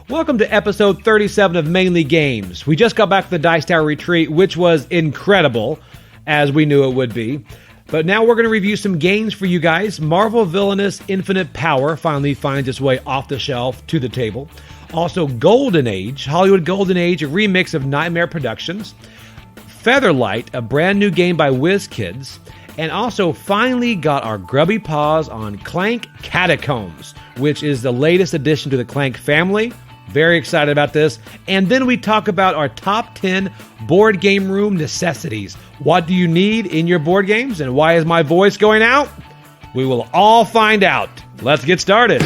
Welcome to episode 37 of Mainly Games. We just got back from the Dice Tower retreat, which was incredible, as we knew it would be. But now we're going to review some games for you guys. Marvel Villainous Infinite Power finally finds its way off the shelf to the table. Also, Golden Age, Hollywood Golden Age, a remix of Nightmare Productions. Featherlight, a brand new game by WIzkids. And also finally got our grubby paws on Clank Catacombs, which is the latest addition to the Clank family. Very excited about this. And then we talk about our top 10 board game room necessities. What do you need in your board games? And why is my voice going out? We will all find out. Let's get started.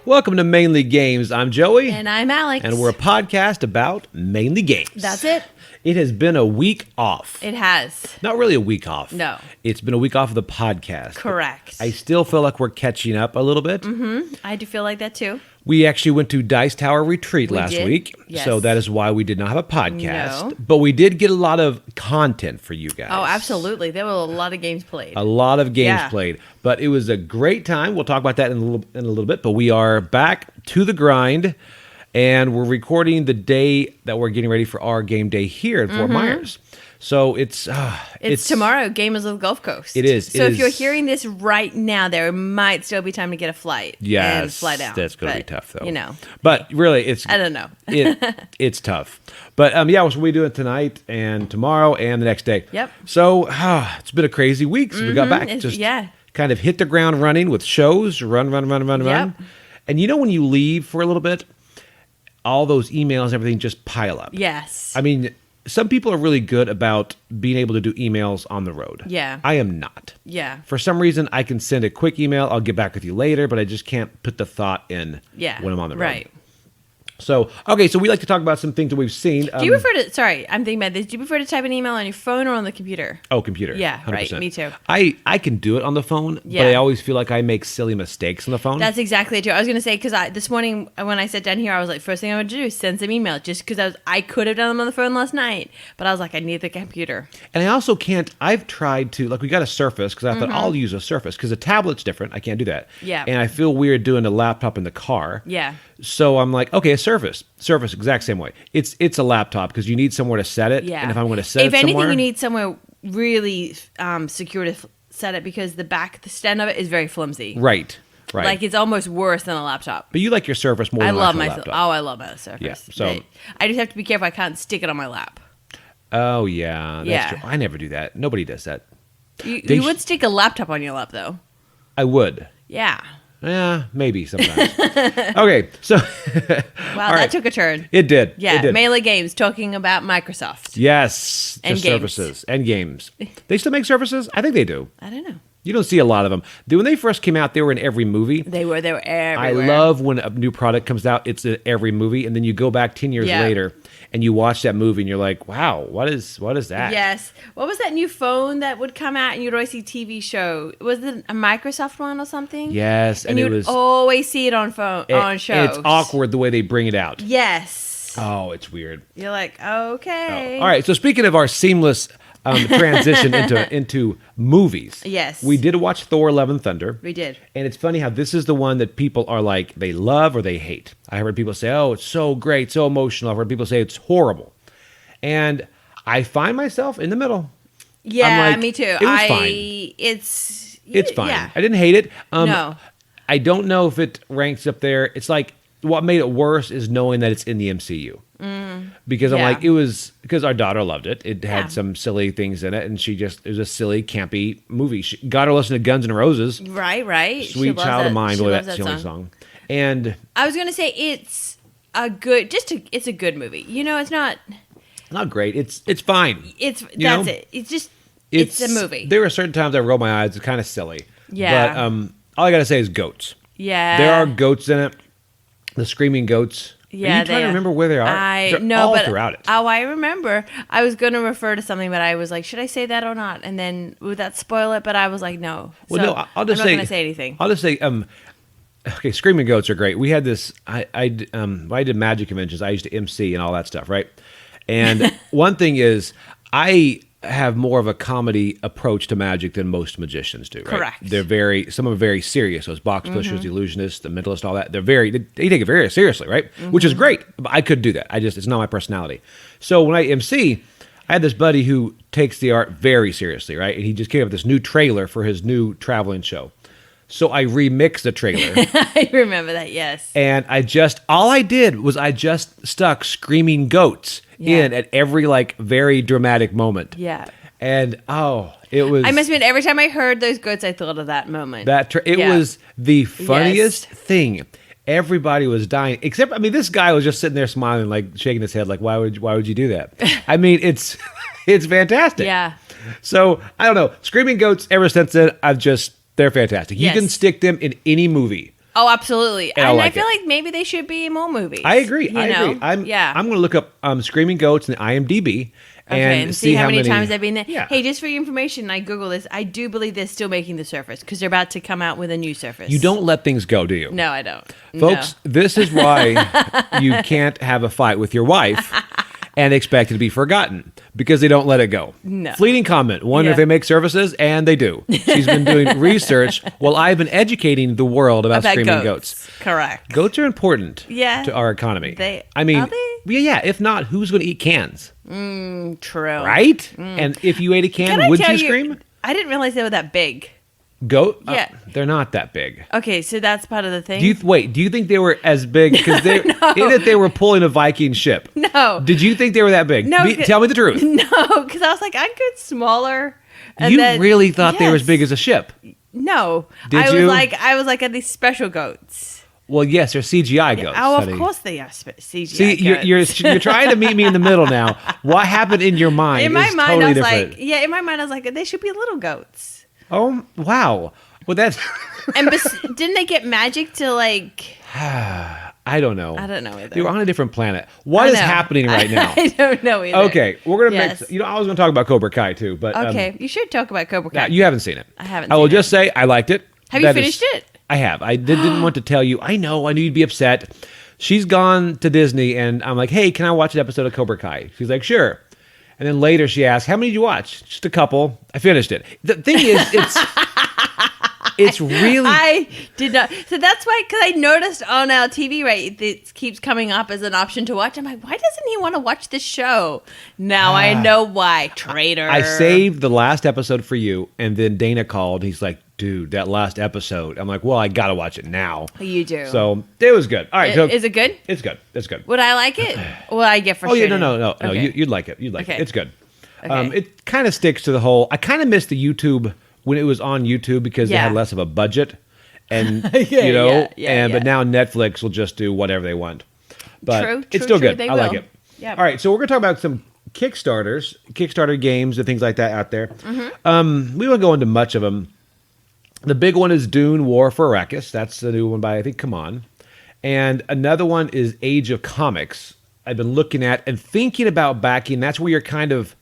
Welcome to Mainly Games. I'm Joey. And I'm Alex. And we're a podcast about mainly games. That's it. It has been a week off. It has. Not really a week off. No. It's been a week off of the podcast. Correct. I still feel like we're catching up a little bit. Mm-hmm. I do feel like that too. We actually went to Dice Tower Retreat last week. Yes. So that is why we did not have a podcast. No. But we did get a lot of content for you guys. Oh, absolutely. There were a lot of games played. A lot of games played. But it was a great time. We'll talk about that in a little bit. But we are back to the grind. And we're recording the day that we're getting ready for our game day here in Fort Myers. So it's tomorrow, Gamers of the Gulf Coast. It is. So if you're hearing this right now, there might still be time to get a flight. Yes, and fly down. That's going to be tough, though. You know. But really, it's... I don't know. It's tough. But yeah, what we're doing tonight and tomorrow and the next day. Yep. So it's been a crazy week since we got back. Just kind of hit the ground running with shows. Run. And you know when you leave for a little bit, all those emails and everything just pile up. Yes. I mean, some people are really good about being able to do emails on the road. Yeah. I am not. Yeah. For some reason, I can send a quick email. I'll get back with you later, but I just can't put the thought in when I'm on the road. Right. So, okay, so we like to talk about some things that we've seen. Do you prefer to, sorry, I'm thinking about this. Do you prefer to type an email on your phone or on the computer? Oh, computer. Yeah, 100%. right. Me too. I can do it on the phone, but I always feel like I make silly mistakes on the phone. That's exactly it too. I was going to say, because this morning when I sat down here, I was like, first thing I would do is send some email, just because I could have done them on the phone last night, but I was like, I need the computer. And I also can't, I've tried to, like we got a Surface, because I thought I'll use a Surface, because a tablet's different. I can't do that. Yeah. And I feel weird doing a laptop in the car. Yeah. So I'm like, okay, a Surface, exact same way. It's a laptop because you need somewhere to set it. Yeah. And if I'm going to set it somewhere, if anything, you need somewhere really secure to set it because the stand of it is very flimsy. Right. Like it's almost worse than a laptop. But you like your Surface more than my laptop. Oh, I love my Surface. Yeah. So I just have to be careful. I can't stick it on my lap. Oh yeah, that's true. I never do that. Nobody does that. You would stick a laptop on your lap though. I would. Yeah. Yeah, maybe sometimes. Okay, so... Wow, that took a turn. It did. Yeah, it did. Melee Games, talking about Microsoft. Yes, and just games. Surfaces and games. They still make Surfaces? I think they do. I don't know. You don't see a lot of them. When they first came out, they were in every movie. They were everywhere. I love when a new product comes out, it's in every movie, and then you go back 10 years later, and you watch that movie, and you're like, wow, what is that? Yes. What was that new phone that would come out, and you'd always see TV show? Was it a Microsoft one or something? Yes. And you'd always see it on shows. And it's awkward the way they bring it out. Yes. Oh, it's weird. You're like, okay. Oh. All right, so speaking of our seamless... transition into movies. Yes. We did watch Thor: Love and Thunder. We did. And it's funny how this is the one that people are like, they love or they hate. I heard people say, oh, it's so great, so emotional. I've heard people say it's horrible. And I find myself in the middle. Yeah, like, me too. It was fine. It's fine. Yeah. I didn't hate it. No. I don't know if it ranks up there. It's like, what made it worse is knowing that it's in the MCU. Because I'm like, because our daughter loved it. It had some silly things in it, and it was a silly, campy movie. She got her listen to Guns N' Roses. Right. Sweet Child of Mine, that's the only song. And I was going to say it's a good movie. You know, it's not great. It's fine. It's a movie. There are certain times I roll my eyes. It's kind of silly. Yeah. But all I got to say is goats. Yeah. There are goats in it. The screaming goats. Yeah, are you trying to remember where they are? They're all throughout it. Oh, I remember. I was going to refer to something, but I was like, should I say that or not? And then would that spoil it? But I was like, no. Well, no, I'm not going to say anything. I'll just say, okay, screaming goats are great. We had this. I did magic conventions. I used to MC and all that stuff, right? And one thing is, I have more of a comedy approach to magic than most magicians do, right? Correct. Some are very serious. Those box pushers, the illusionists, the mentalist, all that. They take it very seriously, right? Which is great. But I couldn't do that. It's not my personality. So when I MC, I had this buddy who takes the art very seriously, right? And he just came up with this new trailer for his new traveling show. So I remixed the trailer. I remember that, yes. And all I did was I just stuck screaming goats in at every like very dramatic moment. Yeah. And it was. I must admit, every time I heard those goats, I thought of that moment. It was the funniest thing. Everybody was dying, except this guy was just sitting there smiling, like shaking his head, like why would you do that? It's fantastic. Yeah. So I don't know, screaming goats. Ever since then, they're fantastic. Yes. You can stick them in any movie. Oh, absolutely. And I feel like maybe they should be in more movies. I agree. You know? I'm going to look up screaming goats in the IMDb. And see how many times they've been there. Yeah. Hey, just for your information, I Google this. I do believe they're still making the Surface because they're about to come out with a new Surface. You don't let things go, do you? No, I don't. Folks, this is why you can't have a fight with your wife and expect it to be forgotten because they don't let it go. No. Fleeting comment. Wonder if they make services, and they do. She's been doing research while I've been educating the world about screaming goats. Correct. Goats are important to our economy. Are they? Yeah, if not, who's going to eat cans? True. Right? And if you ate a can, would you scream? I didn't realize they were that big. Goat? Yeah. They're not that big. Okay, so that's part of the thing. Do you think they were as big? Because in it they were pulling a Viking ship. No. Did you think they were that big? No. Tell me the truth. No, because I was like, I could smaller. And you then, really thought they were as big as a ship? No. Did you? I was like, are these special goats? Well, yes, they're CGI goats. Oh, honey. of course they are CGI See, goats. you're trying to meet me in the middle now. What happened in your mind? In my mind, totally I was different. like, in my mind, I was like, they should be little goats. Oh, wow. Well, that's. And didn't they get magic to like? I don't know. I don't know either. They were on a different planet. What is happening right now? I don't know either. Okay, we're gonna mix. I was gonna talk about Cobra Kai too, but okay, you should talk about Cobra Kai. You haven't seen it. I haven't. I will just say I liked it. Have you finished it? I have. I didn't want to tell you. I know. I knew you'd be upset. She's gone to Disney, and I'm like, hey, can I watch an episode of Cobra Kai? She's like, sure. And then later she asked, how many did you watch? Just a couple. I finished it. The thing is, it's really. I did not. So that's why, because I noticed on our TV, right, it keeps coming up as an option to watch. I'm like, why doesn't he want to watch this show? Now I know why. Traitor. I saved the last episode for you, and then Dana called. He's like, dude, that last episode. I'm like, well, I got to watch it now. You do. So it was good. All right. Is it good? It's good. It's good. Would I like it? Will I get frustrated? Oh, yeah, no. Okay. You'd like it. You'd like it. It's good. Okay. It kind of sticks to the whole. I kind of missed the YouTube when it was on YouTube because they had less of a budget, and but now Netflix will just do whatever they want. But it's still good. I like it. Yeah. All right, so we're gonna talk about some Kickstarter games, and things like that out there. Mm-hmm. We won't go into much of them. The big one is Dune: War for Arrakis. That's the new one by, I think, Come On. And another one is Age of Comics. I've been looking at and thinking about backing. That's where you're kind of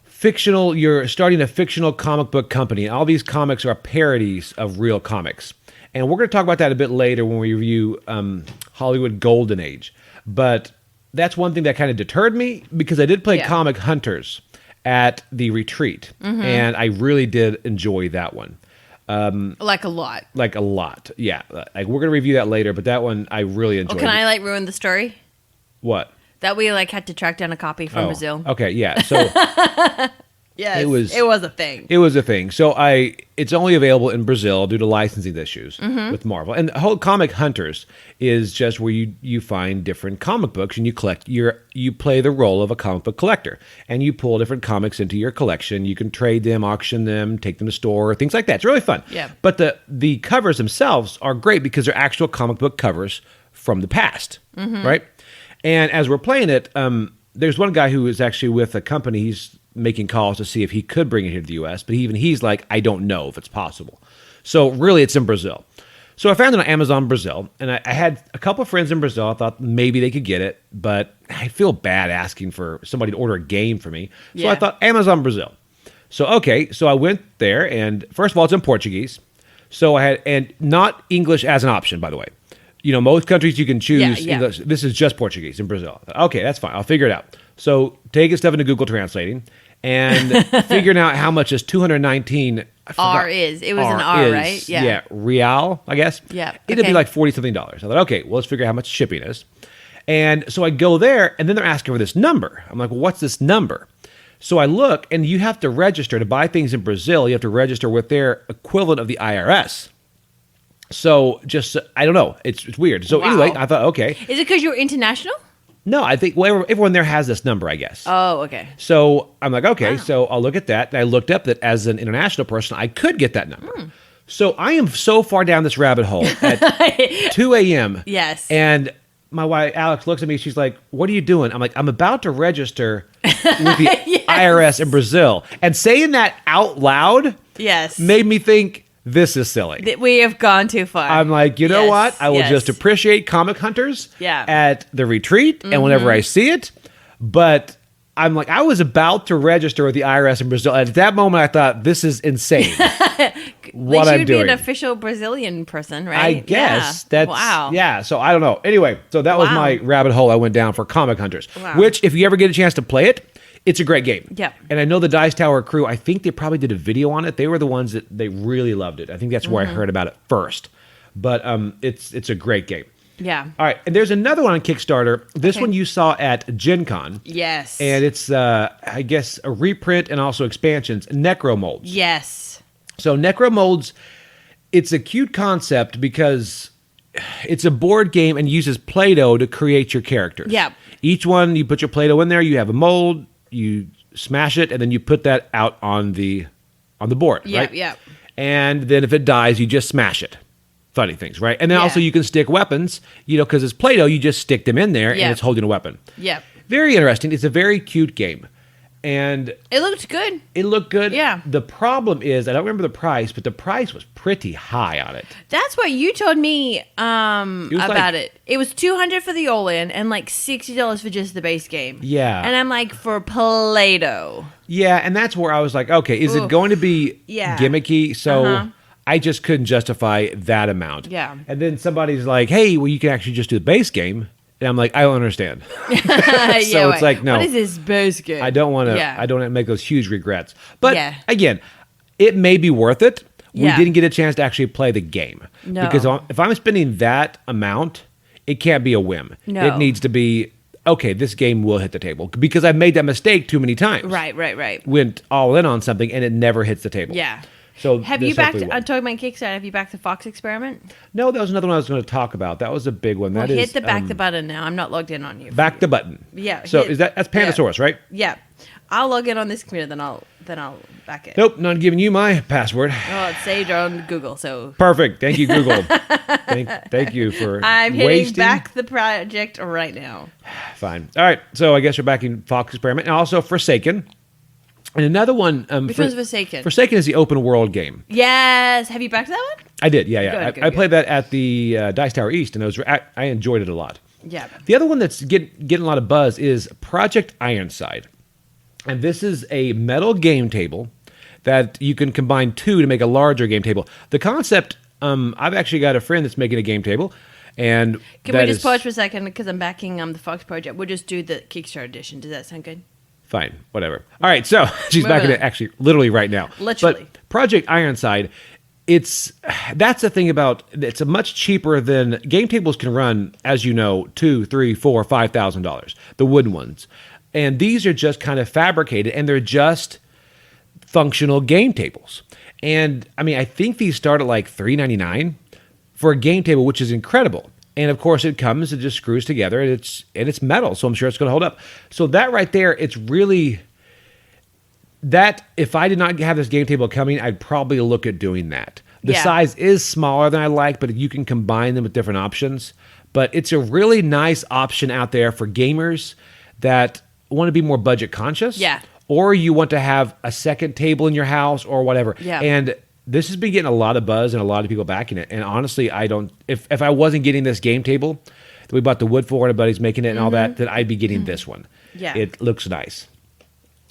fictional. You're starting a fictional comic book company. All these comics are parodies of real comics. And we're going to talk about that a bit later when we review Hollywood Golden Age. But that's one thing that kind of deterred me because I did play Comic Hunters at the retreat. Mm-hmm. And I really did enjoy that one. Like a lot. Yeah. We're going to review that later, but that one I really enjoyed. Can I ruin the story? What? That we had to track down a copy from Brazil. Okay, yeah. So yes, it was a thing. It was a thing. So it's only available in Brazil due to licensing issues with Marvel. And the whole Comic Hunters is just where you find different comic books and you collect you play the role of a comic book collector. And you pull different comics into your collection. You can trade them, auction them, take them to store, things like that. It's really fun. Yeah. But the covers themselves are great because they're actual comic book covers from the past. Right? And as we're playing it, there's one guy who is actually with a company. He's making calls to see if he could bring it here to the U.S., but he's like, I don't know if it's possible. So really, it's in Brazil. So I found it on Amazon Brazil, and I had a couple of friends in Brazil. I thought maybe they could get it, but I feel bad asking for somebody to order a game for me. So I thought Amazon Brazil. So I went there, and first of all, it's in Portuguese. So I had, and not English as an option, by the way. Most countries you can choose English. This is just Portuguese in Brazil. Okay, that's fine. I'll figure it out. So taking stuff into Google Translating, and figuring out how much is 219. R is. It was an R, is, right? Yeah. Real, I guess. Yeah. It'd be like $40-something. I thought, okay, well, let's figure out how much shipping is. And so I go there, and then they're asking for this number. I'm like, well, what's this number? So I look, and you have to register to buy things in Brazil. You have to register with their equivalent of the IRS. So just, I don't know. It's weird. So anyway, I thought, okay. Is it because you're international? No, I think everyone there has this number, I guess. Oh, okay. So I'm like, okay, so I'll look at that. And I looked up that as an international person, I could get that number. So I am so far down this rabbit hole at 2 a.m. Yes. And my wife, Alex, looks at me. She's like, what are you doing? I'm like, I'm about to register with the IRS in Brazil. And saying that out loud made me think, this is silly. We have gone too far. I'm like, you know what? I will just appreciate comic hunters at the retreat and whenever I see it. But I'm like, I was about to register with the IRS in Brazil. At that moment, I thought, this is insane. What I'm doing. Be an official Brazilian person, right? I guess. That's wow. Yeah, so I don't know. Anyway, so that was my rabbit hole I went down for comic hunters. Wow. Which, if you ever get a chance to play it, it's a great game. Yeah. And I know the Dice Tower crew, I think they probably did a video on it. They were the ones that they really loved it. I think that's where I heard about it first. But it's a great game. Yeah. All right. And there's another one on Kickstarter. This one you saw at Gen Con. Yes. And it's, I guess, a reprint and also expansions, Necro Molds. Yes. So Necro Molds, it's a cute concept because it's a board game and uses Play-Doh to create your characters. Yeah. Each one, you put your Play-Doh in there, you have a mold, you smash it, and then you put that out on the board, right? Yeah. And then if it dies, you just smash it. Funny things, right? And then also you can stick weapons, because it's Play-Doh, you just stick them in there and it's holding a weapon. Yeah. Very interesting. It's a very cute game. And it looked good. It looked good. Yeah. The problem is, I don't remember the price, but the price was pretty high on it. That's what you told me about it. It was $200 for the all-in and like $60 for just the base game. Yeah. And I'm like, for Play-Doh. Yeah, and that's where I was like, okay, is it going to be gimmicky? So I just couldn't justify that amount. Yeah. And then somebody's like, hey, well, you can actually just do the base game. And I'm like, I don't understand. So it's like, no. What is this base game? I don't want to. I don't want to make those huge regrets. But again, it may be worth it. We didn't get a chance to actually play the game. No. Because if I'm spending that amount, it can't be a whim. No. It needs to be, okay, this game will hit the table. Because I've made that mistake too many times. Right. Went all in on something and it never hits the table. Yeah. So have you backed? I'm talking about Kickstarter. Have you backed the Fox Experiment? No, that was another one I was going to talk about. That was a big one. Well, hit the back the button now. I'm not logged in on you. Back the button. Yeah. So that's Pandasaurus, right? Yeah. I'll log in on this computer. Then I'll back it. Nope, not giving you my password. Oh, it's saved on Google. So perfect. Thank you, Google. thank you for. I'm hitting back the project right now. Fine. All right. So I guess you're backing Fox Experiment and also Forsaken. And another one. Which one's Forsaken? Forsaken is the open world game. Yes. Have you backed that one? I did. Yeah. I played that at the Dice Tower East, and I enjoyed it a lot. Yeah. The other one that's getting a lot of buzz is Project Ironside, and this is a metal game table that you can combine two to make a larger game table. The concept. I've actually got a friend that's making a game table, and can we just pause for a second because I'm backing the Fox project. We'll just do the Kickstarter edition. Does that sound good? Fine, whatever. All right, so she's backing it actually literally right now. Literally. But Project Ironside, that's the thing about it's a much cheaper than game tables can run, as you know, $2,000, $3,000, $4,000, $5,000, the wooden ones. And these are just kind of fabricated and they're just functional game tables. And I mean, I think these start at like $3.99 for a game table, which is incredible. And of course, it just screws together, and it's metal, so I'm sure it's going to hold up. So that right there, it's really that. If I did not have this game table coming, I'd probably look at doing that. The size is smaller than I like, but you can combine them with different options. But it's a really nice option out there for gamers that want to be more budget conscious. Yeah. Or you want to have a second table in your house or whatever. Yeah. And this has been getting a lot of buzz and a lot of people backing it. And honestly, I don't. If I wasn't getting this game table that we bought the wood for and a buddy's making it and all that, then I'd be getting this one. Yeah, it looks nice.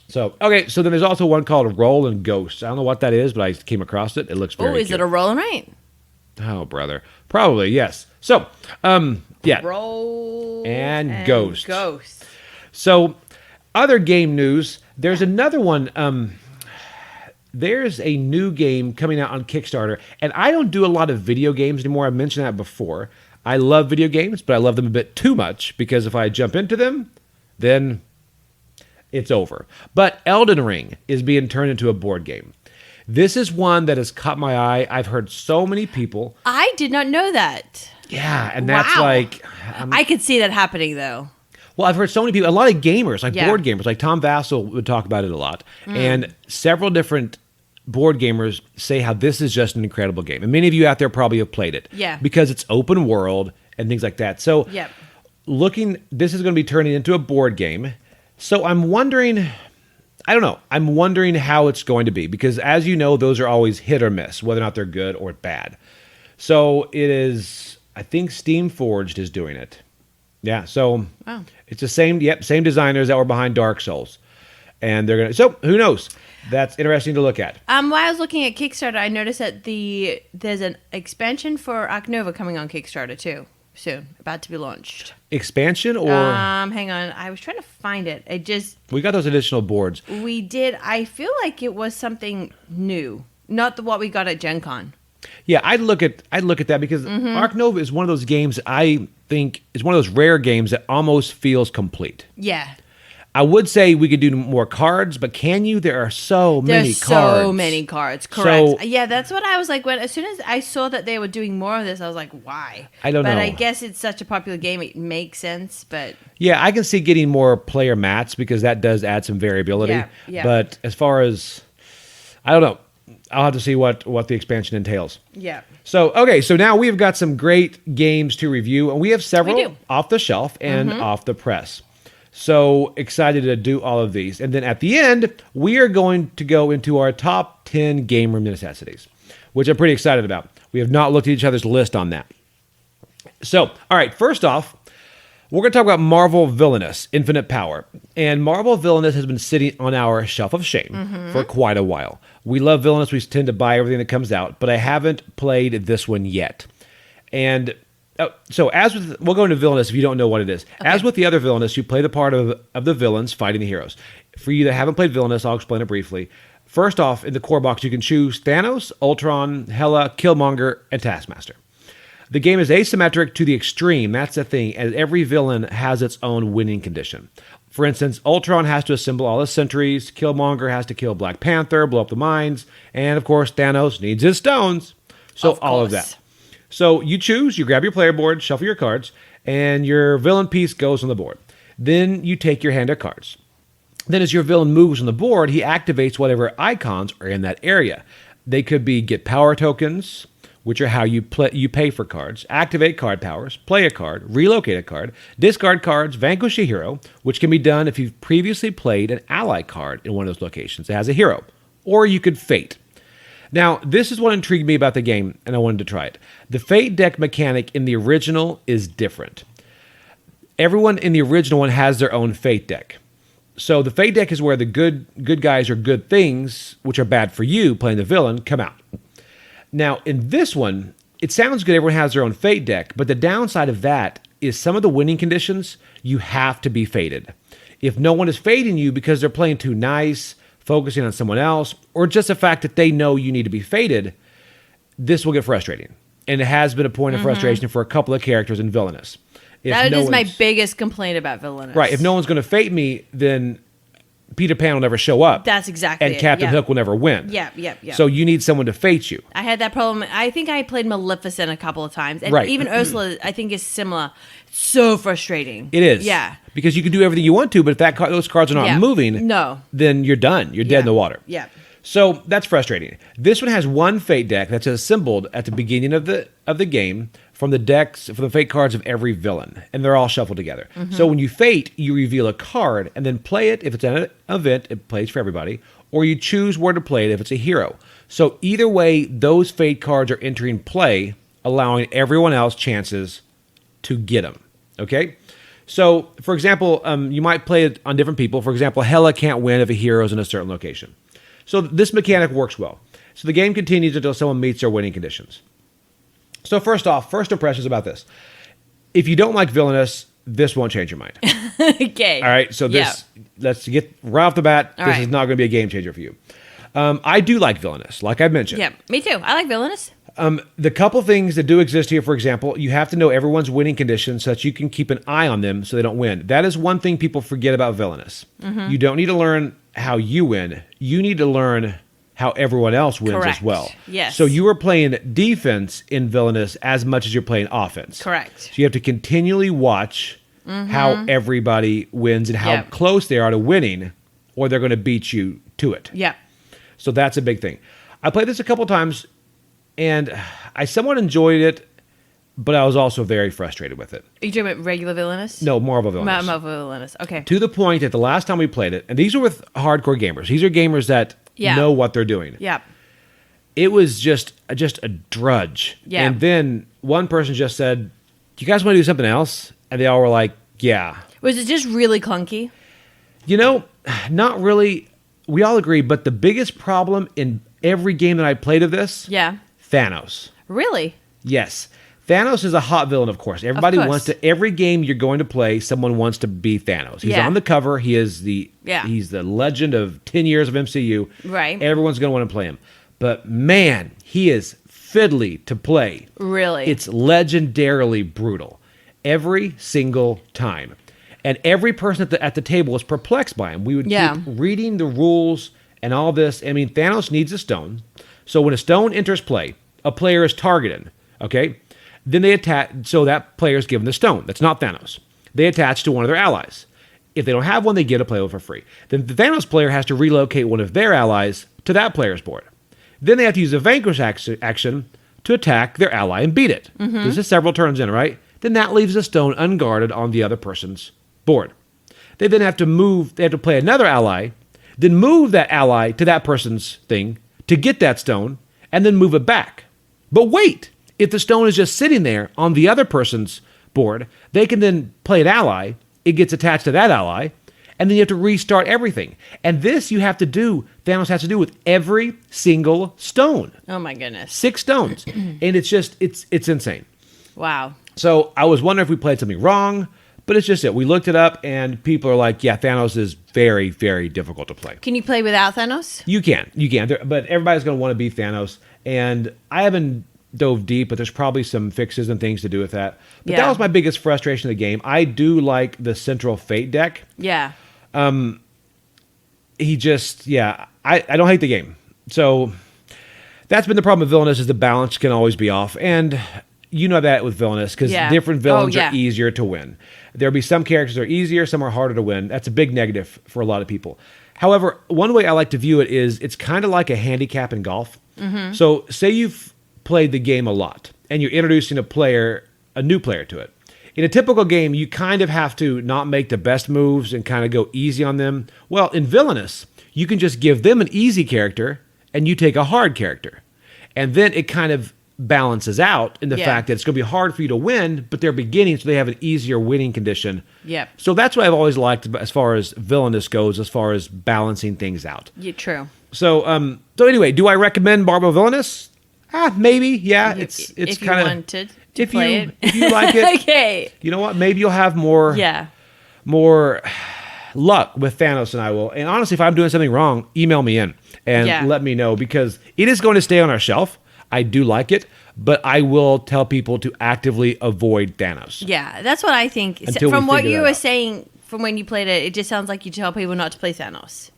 So okay, so then there's also one called Roll and Ghosts. I don't know what that is, but I came across it. It looks very. Oh, is cute. it a roll and write? Oh, brother, probably yes. So, yeah, Roll and Ghosts. Ghosts. So, other game news. There's another one. There's a new game coming out on Kickstarter, and I don't do a lot of video games anymore. I mentioned that before. I love video games, but I love them a bit too much because if I jump into them, then it's over. But Elden Ring is being turned into a board game. This is one that has caught my eye. I've heard so many people. I did not know that. Yeah, and that's Wow. like... I could see that happening, though. Well, I've heard so many people, a lot of gamers, like board gamers, like Tom Vassell would talk about it a lot. And several different board gamers say how this is just an incredible game. And many of you out there probably have played it. Yeah. Because it's open world and things like that. So Yep. this is going to be turning into a board game. So I'm wondering, I don't know, I'm wondering how it's going to be. Because as you know, those are always hit or miss, whether or not they're good or bad. So it is, I think Steam Forged is doing it. Yeah, so it's the same designers that were behind Dark Souls. And they're going to, so who knows? That's interesting to look at. While I was looking at Kickstarter, I noticed that there's an expansion for Ark Nova coming on Kickstarter too, soon, about to be launched. Expansion or? Hang on, I was trying to find it. We got those additional boards. We did. I feel like it was something new, not what we got at Gen Con. Yeah, I'd look at that because Ark Nova is one of those games I think is one of those rare games that almost feels complete. Yeah. I would say we could do more cards, but can you? There are so many cards. There's so many cards, correct. So, yeah, that's what I was like. As soon as I saw that they were doing more of this, I was like, why? I don't know. But I guess it's such a popular game, it makes sense, but... Yeah, I can see getting more player mats because that does add some variability. Yeah. But as far as... I don't know. I'll have to see what the expansion entails. Yeah. So, okay, so now we've got some great games to review, and we have several off the shelf and off the press. So excited to do all of these. And then at the end, we are going to go into our top 10 game room necessities, which I'm pretty excited about. We have not looked at each other's list on that. So, all right, first off, we're going to talk about Marvel Villainous Infinite Power. And Marvel Villainous has been sitting on our shelf of shame for quite a while. We love Villainous. We tend to buy everything that comes out, but I haven't played this one yet. And so we'll go into Villainous if you don't know what it is. Okay. As with the other Villainous, you play the part of the villains fighting the heroes. For you that haven't played Villainous, I'll explain it briefly. First off, in the core box, you can choose Thanos, Ultron, Hela, Killmonger, and Taskmaster. The game is asymmetric to the extreme. That's the thing, as every villain has its own winning condition. For instance, Ultron has to assemble all his sentries, Killmonger has to kill Black Panther, blow up the mines, and of course, Thanos needs his stones. So all of that. So you choose, you grab your player board, shuffle your cards, and your villain piece goes on the board. Then you take your hand of cards. Then as your villain moves on the board, he activates whatever icons are in that area. They could be get power tokens, which are how you pay for cards, activate card powers, play a card, relocate a card, discard cards, vanquish a hero, which can be done if you've previously played an ally card in one of those locations that has a hero. Or you could fate. Now, this is what intrigued me about the game, and I wanted to try it. The Fate deck mechanic in the original is different. Everyone in the original one has their own Fate deck. So the Fate deck is where the good guys or good things, which are bad for you, playing the villain, come out. Now, in this one, it sounds good everyone has their own Fate deck, but the downside of that is some of the winning conditions, you have to be fated. If no one is fading you because they're playing too nice, focusing on someone else, or just the fact that they know you need to be fated, this will get frustrating. And it has been a point of frustration for a couple of characters in Villainous. That is my biggest complaint about Villainous. Right. If no one's going to fate me, then Peter Pan will never show up. That's exactly and it. Captain Hook will never win. Yeah. So you need someone to fate you. I had that problem. I think I played Maleficent a couple of times. And even Ursula, I think, is similar. So frustrating. It is. Yeah. Because you can do everything you want to, but if those cards are not moving, then you're done. You're dead in the water. Yeah. So that's frustrating. This one has one Fate deck that's assembled at the beginning of the game from the Fate cards of every villain, and they're all shuffled together. So when you Fate, you reveal a card and then play it. If it's an event, it plays for everybody, or you choose where to play it if it's a hero. So either way, those Fate cards are entering play, allowing everyone else chances to get them. Okay? So, for example, you might play it on different people. For example, Hela can't win if a hero is in a certain location. So this mechanic works well. So the game continues until someone meets their winning conditions. So first impressions about this. If you don't like Villainous, this won't change your mind. Okay. All right. So let's get right off the bat. All this right. is not going to be a game changer for you. I do like Villainous, like I mentioned. Yeah, me too. I like Villainous. The couple things that do exist here, for example, you have to know everyone's winning conditions so that you can keep an eye on them so they don't win. That is one thing people forget about Villainous. You don't need to learn how you win. You need to learn how everyone else wins Correct. as well. Yes. So you are playing defense in Villainous as much as you're playing offense. Correct. So you have to continually watch how everybody wins and how close they are to winning, or they're going to beat you to it. Yeah. So that's a big thing. I played this a couple times, and I somewhat enjoyed it, but I was also very frustrated with it. Are you talking about regular Villainous? No, Marvel Villainous. Marvel Villainous. Okay. To the point that the last time we played it, and these are with hardcore gamers. These are gamers that know what they're doing. Yeah. It was just a drudge. Yeah. And then one person just said, "Do you guys want to do something else?" And they all were like, "Yeah." Was it just really clunky? You know, not really. We all agree, but the biggest problem in every game that I played of this, Thanos. Really? Yes. Thanos is a hot villain, of course. Everybody wants to. Every game you're going to play, someone wants to be Thanos. He's on the cover. He is he's the legend of 10 years of MCU. Right. Everyone's going to want to play him. But man, he is fiddly to play. Really? It's legendarily brutal every single time. And every person at the table was perplexed by him. We would keep reading the rules and all this. I mean, Thanos needs a stone. So when a stone enters play, a player is targeted, okay? Then they attach, so that player is given the stone. That's not Thanos. They attach to one of their allies. If they don't have one, they get a play for free. Then the Thanos player has to relocate one of their allies to that player's board. Then they have to use a vanquish action to attack their ally and beat it. This is several turns in, right? Then that leaves a stone unguarded on the other person's board. They then have to play another ally, then move that ally to that person's thing to get that stone, and then move it back. But wait, if the stone is just sitting there on the other person's board, they can then play an ally, it gets attached to that ally, and then you have to restart everything. And this Thanos has to do with every single stone. Oh my goodness. 6 stones. And it's insane. Wow. So I was wondering if we played something wrong, but it's just it. We looked it up, and people are like, yeah, Thanos is very, very difficult to play. Can you play without Thanos? You can. But everybody's going to want to be Thanos. And I haven't dove deep, but there's probably some fixes and things to do with that. But that was my biggest frustration of the game. I do like the Central Fate deck. Yeah. I don't hate the game. So that's been the problem with Villainous, is the balance can always be off. And you know that with Villainous, because different villains are easier to win. There'll be some characters that are easier, some are harder to win. That's a big negative for a lot of people. However, one way I like to view it is it's kind of like a handicap in golf. So say you've played the game a lot, and you're introducing a new player to it. In a typical game, you kind of have to not make the best moves and kind of go easy on them. Well, in Villainous, you can just give them an easy character, and you take a hard character. And then it kind of balances out in the fact that it's going to be hard for you to win, but they're beginning, so they have an easier winning condition. Yep. So that's what I've always liked as far as Villainous goes, as far as balancing things out. Yeah, true. So anyway, do I recommend Marvel Villainous? Maybe, yeah. It's if kind of, you wanted to play it. If you like it, okay. You know what? Maybe you'll have more luck with Thanos than I will. And honestly, if I'm doing something wrong, email me in and let me know, because it is going to stay on our shelf. I do like it, but I will tell people to actively avoid Thanos. Yeah, that's what I think. From what you were saying, from when you played it, it just sounds like you tell people not to play Thanos.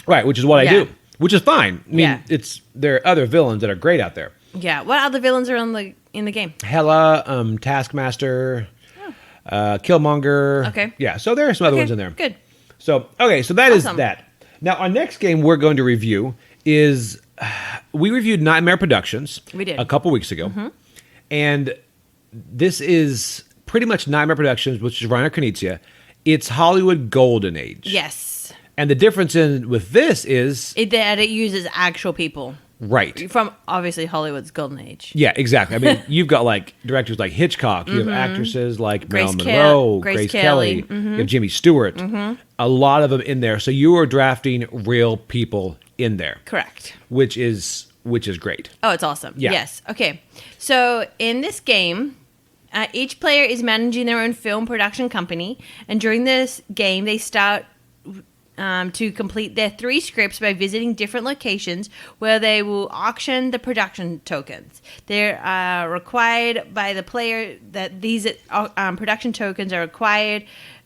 Right, which is what I do, which is fine. I mean, there are other villains that are great out there. Yeah, what other villains are in the game? Hela, Taskmaster, Killmonger. Okay. Yeah, so there are some other ones in there. Good. So, so that is that. Now, our next game we're going to review is, we reviewed Nightmare Productions. We did. A couple weeks ago. And this is pretty much Nightmare Productions, which is Reiner Knizia. It's Hollywood Golden Age. Yes. And the difference with this is that it uses actual people. Right. From, obviously, Hollywood's Golden Age. Yeah, exactly. I mean, you've got like directors like Hitchcock. You have actresses like Marilyn Monroe, Grace Kelly. You have Jimmy Stewart. A lot of them in there. So you are drafting real people in there. Correct. Which is great. Oh, it's awesome. Yeah. Yes. Okay. So in this game, Each player is managing their own film production company, and during this game, they start to complete their 3 scripts by visiting different locations where they will auction the production tokens. They're required by the player that these production tokens are acquired,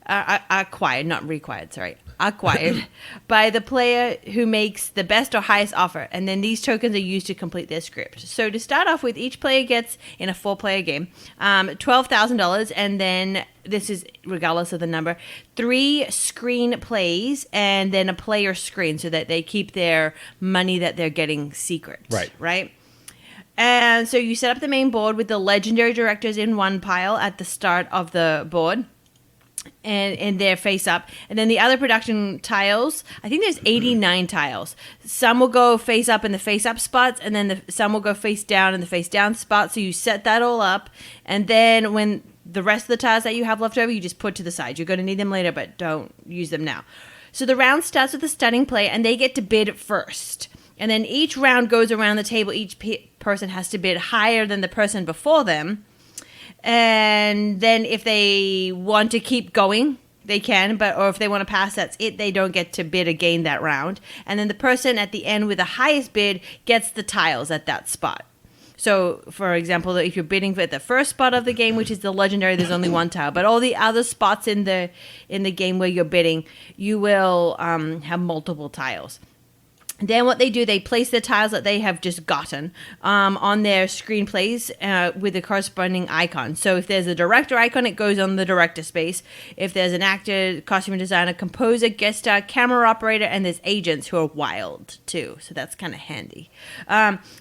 not required, sorry. Acquired by the player who makes the best or highest offer, and then these tokens are used to complete their script. So to start off with, each player gets, in a 4-player game, $12,000, and then this is regardless of the number, 3 screen plays, and then a player screen, so that they keep their money that they're getting secret. Right? And so you set up the main board with the legendary directors in one pile at the start of the board. And they're face up. And then the other production tiles, I think there's 89 tiles. Some will go face up in the face up spots, and then some will go face down in the face down spots. So you set that all up. And then when the rest of the tiles that you have left over, you just put to the side. You're going to need them later, but don't use them now. So the round starts with a stunning play, and they get to bid first. And then each round goes around the table. Each person has to bid higher than the person before them. And then if they want to keep going, they can, or if they want to pass, that's it. They don't get to bid again that round. And then the person at the end with the highest bid gets the tiles at that spot. So, for example, if you're bidding for the first spot of the game, which is the legendary, there's only 1 tile. But all the other spots in the game where you're bidding, you will have multiple tiles. Then what they do, they place the tiles that they have just gotten on their screenplays with the corresponding icon. So if there's a director icon, it goes on the director space. If there's an actor, costume designer, composer, guest star, camera operator, and there's agents who are wild too. So that's kind of handy.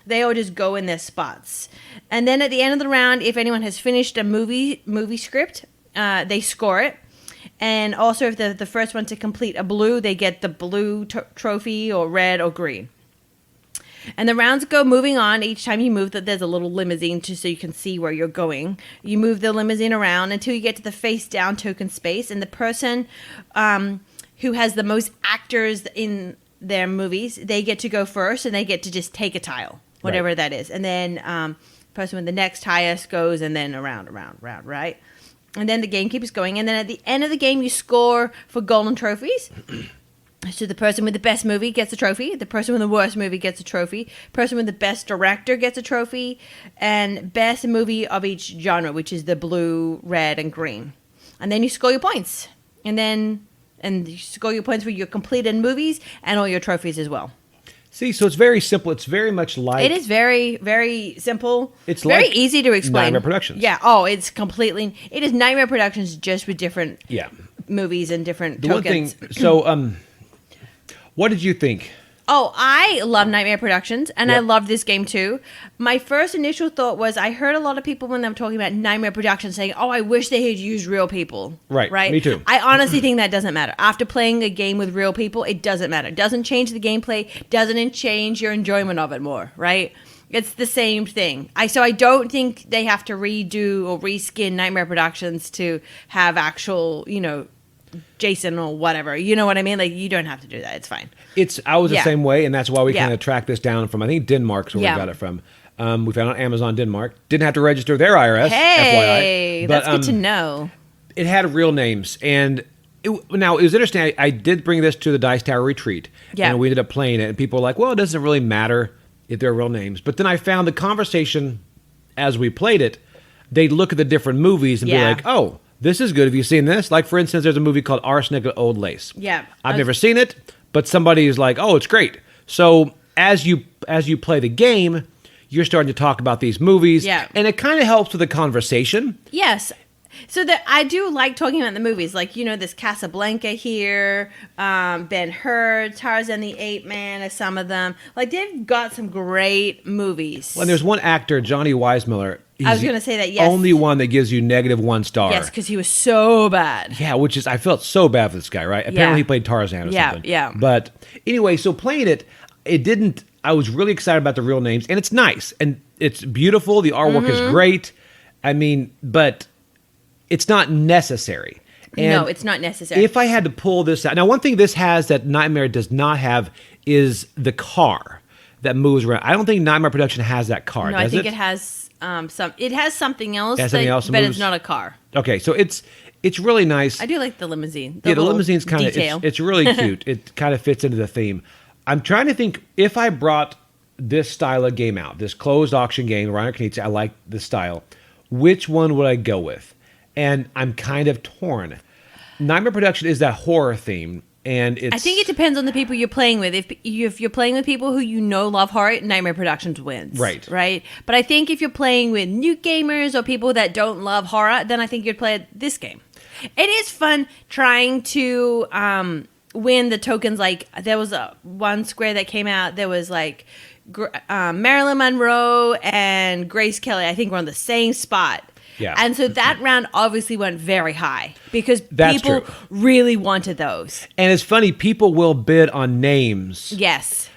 They all just go in their spots. And then at the end of the round, if anyone has finished a movie script, they score it. And also, if they're the first one to complete a blue, they get the blue trophy, or red or green. And the rounds go moving on. Each time you move, there's a little limousine just so you can see where you're going. You move the limousine around until you get to the face down token space. And the person who has the most actors in their movies, they get to go first, and they get to just take a tile, whatever that is. And then the person with the next highest goes, and then around, right? And then the game keeps going. And then at the end of the game, you score for golden trophies. So the person with the best movie gets a trophy. The person with the worst movie gets a trophy. The person with the best director gets a trophy. And best movie of each genre, which is the blue, red, and green. And then you score your points. And you score your points for your completed movies and all your trophies as well. See, so it's very simple. It's very much like... It is very, very simple. It's very like easy to explain. Nightmare Productions. Yeah. Oh, it's completely... It is Nightmare Productions just with different movies and different tokens. One thing... So, what did you think? Oh, I love Nightmare Productions, and I love this game too. My first initial thought was I heard a lot of people when they were talking about Nightmare Productions saying, oh, I wish they had used real people. Right, me too. I honestly think that doesn't matter. After playing a game with real people, it doesn't matter. It doesn't change the gameplay, doesn't change your enjoyment of it more, right? It's the same thing. So I don't think they have to redo or reskin Nightmare Productions to have actual, Jason or whatever. You know what I mean? Like, you don't have to do that. It's fine. I was the same way, and that's why we kind of tracked this down from, I think, Denmark is where we got it from. We found it on Amazon Denmark. Didn't have to register their IRS, hey, FYI. That's good to know. It had real names, and now it was interesting. I did bring this to the Dice Tower Retreat, and we ended up playing it, and people were like, well, it doesn't really matter if they're real names. But then I found the conversation as we played it, they'd look at the different movies and be like, oh, this is good. Have you seen this? Like, for instance, there's a movie called Arsenic at Old Lace. Yeah. I've never seen it, but somebody is like, oh, it's great. So as you play the game, you're starting to talk about these movies. Yeah. And it kind of helps with the conversation. Yes. So I do like talking about the movies. Like, there's Casablanca here, Ben-Hur, Tarzan the Ape Man, are some of them. Like, they've got some great movies. Well, and there's one actor, Johnny Weissmuller. I was going to say that, yes. Only one that gives you -1 star. Yes, because he was so bad. Yeah, which is, I felt so bad for this guy, right? Apparently he played Tarzan or something. Yeah. But anyway, so playing it didn't, I was really excited about the real names, and it's nice, and it's beautiful. The artwork is great. I mean, but it's not necessary. And no, it's not necessary. If I had to pull this out, now one thing this has that Nightmare does not have is the car that moves around. I don't think Nightmare Production has that car. No, I think it has it has something else, It has something else that but moves? it's not a car. Okay, so it's really nice. I do like the limousine. The limousine's kind of detail. it's really cute. It kind of fits into the theme. I'm trying to think if I brought this style of game out, this closed auction game, Ryan Knizia, I like the style. Which one would I go with? And I'm kind of torn. Nightmare Production is that horror theme, and it's. I think it depends on the people you're playing with. If you're playing with people who love horror, Nightmare Productions wins. Right. But I think if you're playing with new gamers or people that don't love horror, then I think you'd play this game. It is fun trying to win the tokens. Like there was one square that came out. There was like Marilyn Monroe and Grace Kelly. I think were on the same spot. Yeah. And so that round obviously went very high because That's people true. really wanted those. And it's funny, people will bid on names. Yes.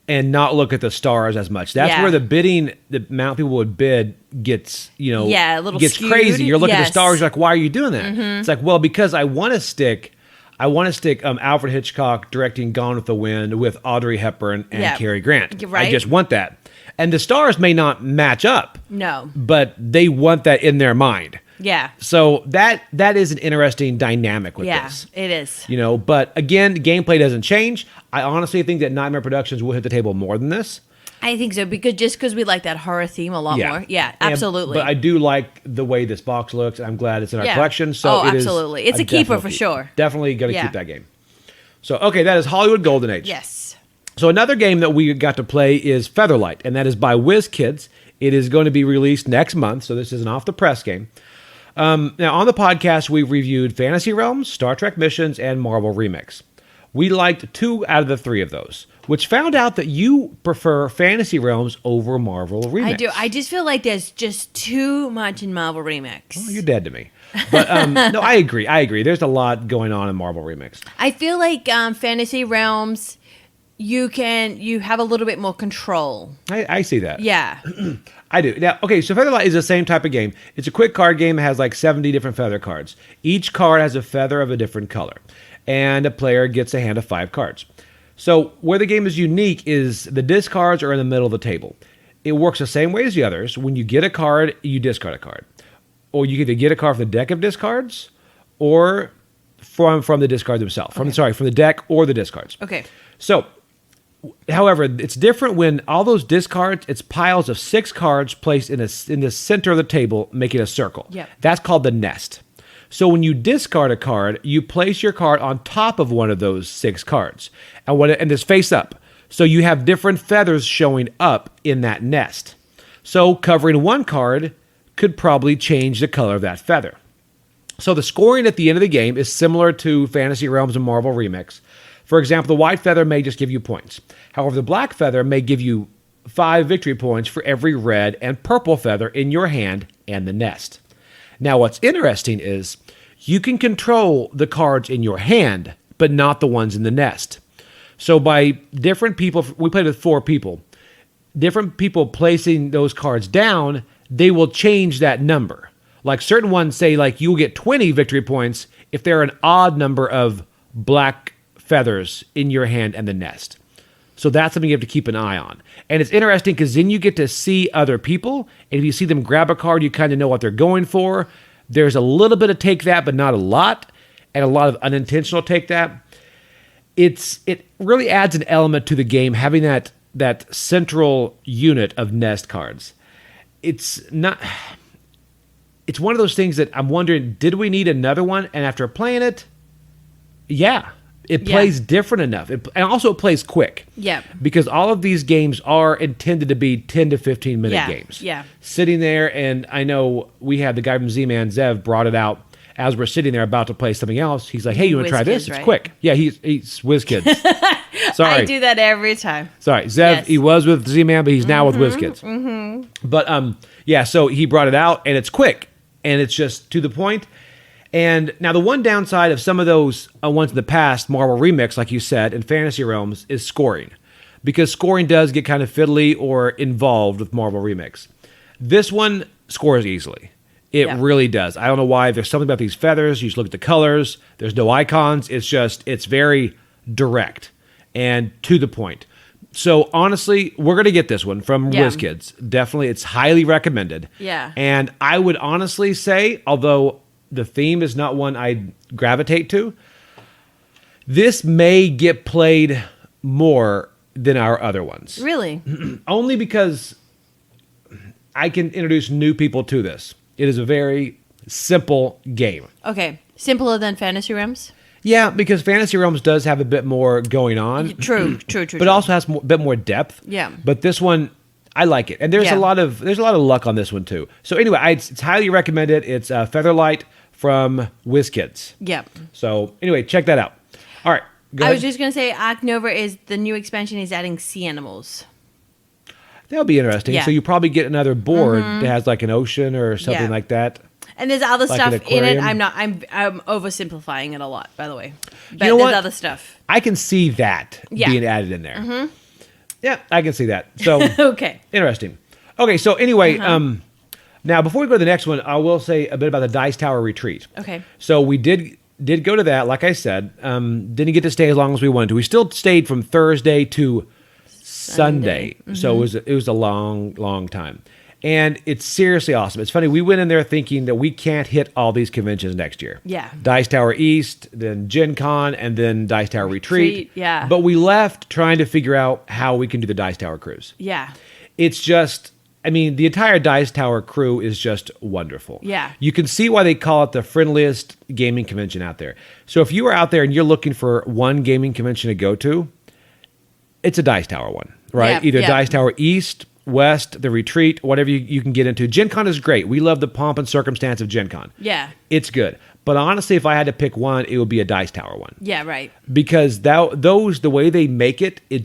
And not look at the stars as much. That's where the amount people would bid gets, a little gets skewed. crazy. You're looking at the Yes. stars, you're like, why are you doing that? It's like, well, because I want to stick Alfred Hitchcock directing Gone with the Wind with Audrey Hepburn and Cary Grant. Right. I just want that. And the stars may not match up. No. But they want that in their mind. Yeah. So that is an interesting dynamic with this. Yeah, it is. But again, gameplay doesn't change. I honestly think that Nightmare Productions will hit the table more than this. I think so because we like that horror theme a lot more. Yeah, absolutely. But I do like the way this box looks. I'm glad it's in our collection. So absolutely. It's a keeper for sure. Definitely going to keep that game. So, okay, that is Hollywood Golden Age. Yes. So another game that we got to play is Featherlight, and that is by WIzkids. It is going to be released next month, so this is an off-the-press game. Now, on the podcast, we've reviewed Fantasy Realms, Star Trek Missions, and Marvel Remix. We liked 2 out of the 3 of those, which found out that you prefer Fantasy Realms over Marvel Remix. I do. I just feel like there's just too much in Marvel Remix. Well, you're dead to me. But no, I agree. There's a lot going on in Marvel Remix. I feel like Fantasy Realms, you have a little bit more control. I see that. Yeah. I do. Now, okay, so Featherlight is the same type of game. It's a quick card game. It has like 70 different feather cards. Each card has a feather of a different color. And a player gets a hand of 5 cards. So where the game is unique is the discards are in the middle of the table. It works the same way as the others. When you get a card, you discard a card. Or you either get a card from the deck of discards or from the discard themselves. From the deck or the discards. Okay. So, however, it's different when all those discards, it's piles of 6 cards placed in the center of the table, making a circle. Yeah. That's called the nest. So when you discard a card, you place your card on top of one of those 6 cards, and it's face up. So you have different feathers showing up in that nest. So covering one card could probably change the color of that feather. So the scoring at the end of the game is similar to Fantasy Realms and Marvel Remix. For example, the white feather may just give you points. However, the black feather may give you 5 victory points for every red and purple feather in your hand and the nest. Now, what's interesting is you can control the cards in your hand, but not the ones in the nest. So by different people, we played with 4 people, different people placing those cards down, they will change that number. Like certain ones say, like you'll get 20 victory points if there are an odd number of black feathers in your hand and the nest. So that's something you have to keep an eye on. And it's interesting because then you get to see other people. And if you see them grab a card, you kind of know what they're going for. There's a little bit of take that, but not a lot. And a lot of unintentional take that. It really adds an element to the game, having that central unit of nest cards. It's one of those things that I'm wondering, did we need another one? And after playing it, yeah. It plays different enough. And also it plays quick. Yeah. Because all of these games are intended to be 10 to 15 minute games. Yeah. Sitting there, and I know we had the guy from Z-Man, Zev, brought it out as we're sitting there about to play something else. He's like, hey, you want to try this? It's quick. Yeah, he's WIzkids. Sorry. I do that every time. Sorry. Zev, He was with Z-Man, but he's now with WIzkids. Mm-hmm. But so he brought it out, and it's quick. And it's just to the point. And now the one downside of some of those ones in the past, Marvel Remix, like you said, and Fantasy Realms, is scoring. Because scoring does get kind of fiddly or involved with Marvel Remix. This one scores easily. It really does. I don't know why. There's something about these feathers. You just look at the colors. There's no icons. It's very direct and to the point. So honestly, we're going to get this one from Yeah. WIzkids. Definitely, it's highly recommended. Yeah. And I would honestly say, although the theme is not one I gravitate to, this may get played more than our other ones. Really? Only because I can introduce new people to this. It is a very simple game. Okay. Simpler than Fantasy Realms? Yeah, because Fantasy Realms does have a bit more going on. True. But it also has a bit more depth. Yeah. But this one, I like it, and there's Yeah. a lot of luck on this one too. So anyway, it's highly recommended. It's Featherlight from WIzkids. Yeah. So anyway, check that out. All right, go I ahead. was just going to say Ark Nova is the new expansion is adding sea animals. That'll be interesting. Yeah. So you probably get another board that has like an ocean or something Yeah. like that. And there's other Like stuff an in it. aquarium? I'm oversimplifying it a lot, by the way. But know there's what? other stuff. I can see that Yeah. being added in there. Yeah, I can see that. So Okay. interesting. Okay, so anyway, now before we go to the next one, I will say a bit about the Dice Tower Retreat. Okay. So we did go to that, like I said. Didn't get to stay as long as we wanted to. We still stayed from Thursday to Sunday. So it was a long time. And it's seriously awesome. It's funny, we went in there thinking that we can't hit all these conventions next year. Yeah. Dice Tower East, then Gen Con, and then Dice Tower Retreat. Yeah. But we left trying to figure out how we can do the Dice Tower cruise. Yeah. It's just, I mean, the entire Dice Tower crew is just wonderful. Yeah. You can see why they call it the friendliest gaming convention out there. So if you are out there and you're looking for one gaming convention to go to, it's a Dice Tower one, right? Yeah, Either yeah. Dice Tower East, West, the Retreat, whatever you can get into. Gen Con is great. We love the pomp and circumstance of Gen Con. Yeah. It's good. But honestly, if I had to pick one, it would be a Dice Tower one. Yeah, right. Because those, the way they make it, they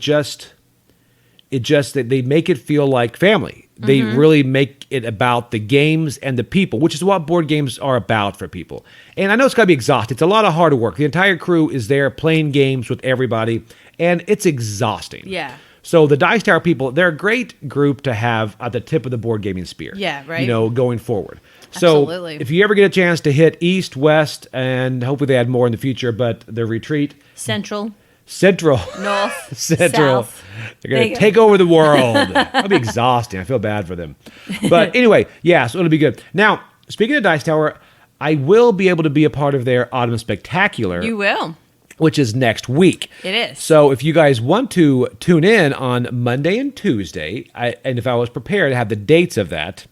make it feel like family. They really make it about the games and the people, which is what board games are about for people. And I know it's got to be exhausting. It's a lot of hard work. The entire crew is there playing games with everybody, and it's exhausting. Yeah. So the Dice Tower people, they're a great group to have at the tip of the board gaming spear. Yeah, right. You know, going forward. So Absolutely. if you ever get a chance to hit East, West, and hopefully they add more in the future, but the Retreat, Central, Central. North, Central. South. They're There going you to go. take over the world. That'll be exhausting. I feel bad for them. But anyway, yeah, so it'll be good. Now, speaking of Dice Tower, I will be able to be a part of their Autumn Spectacular, You will. which is next week. It is. So if you guys want to tune in on Monday and Tuesday, and if I was prepared to have the dates of that,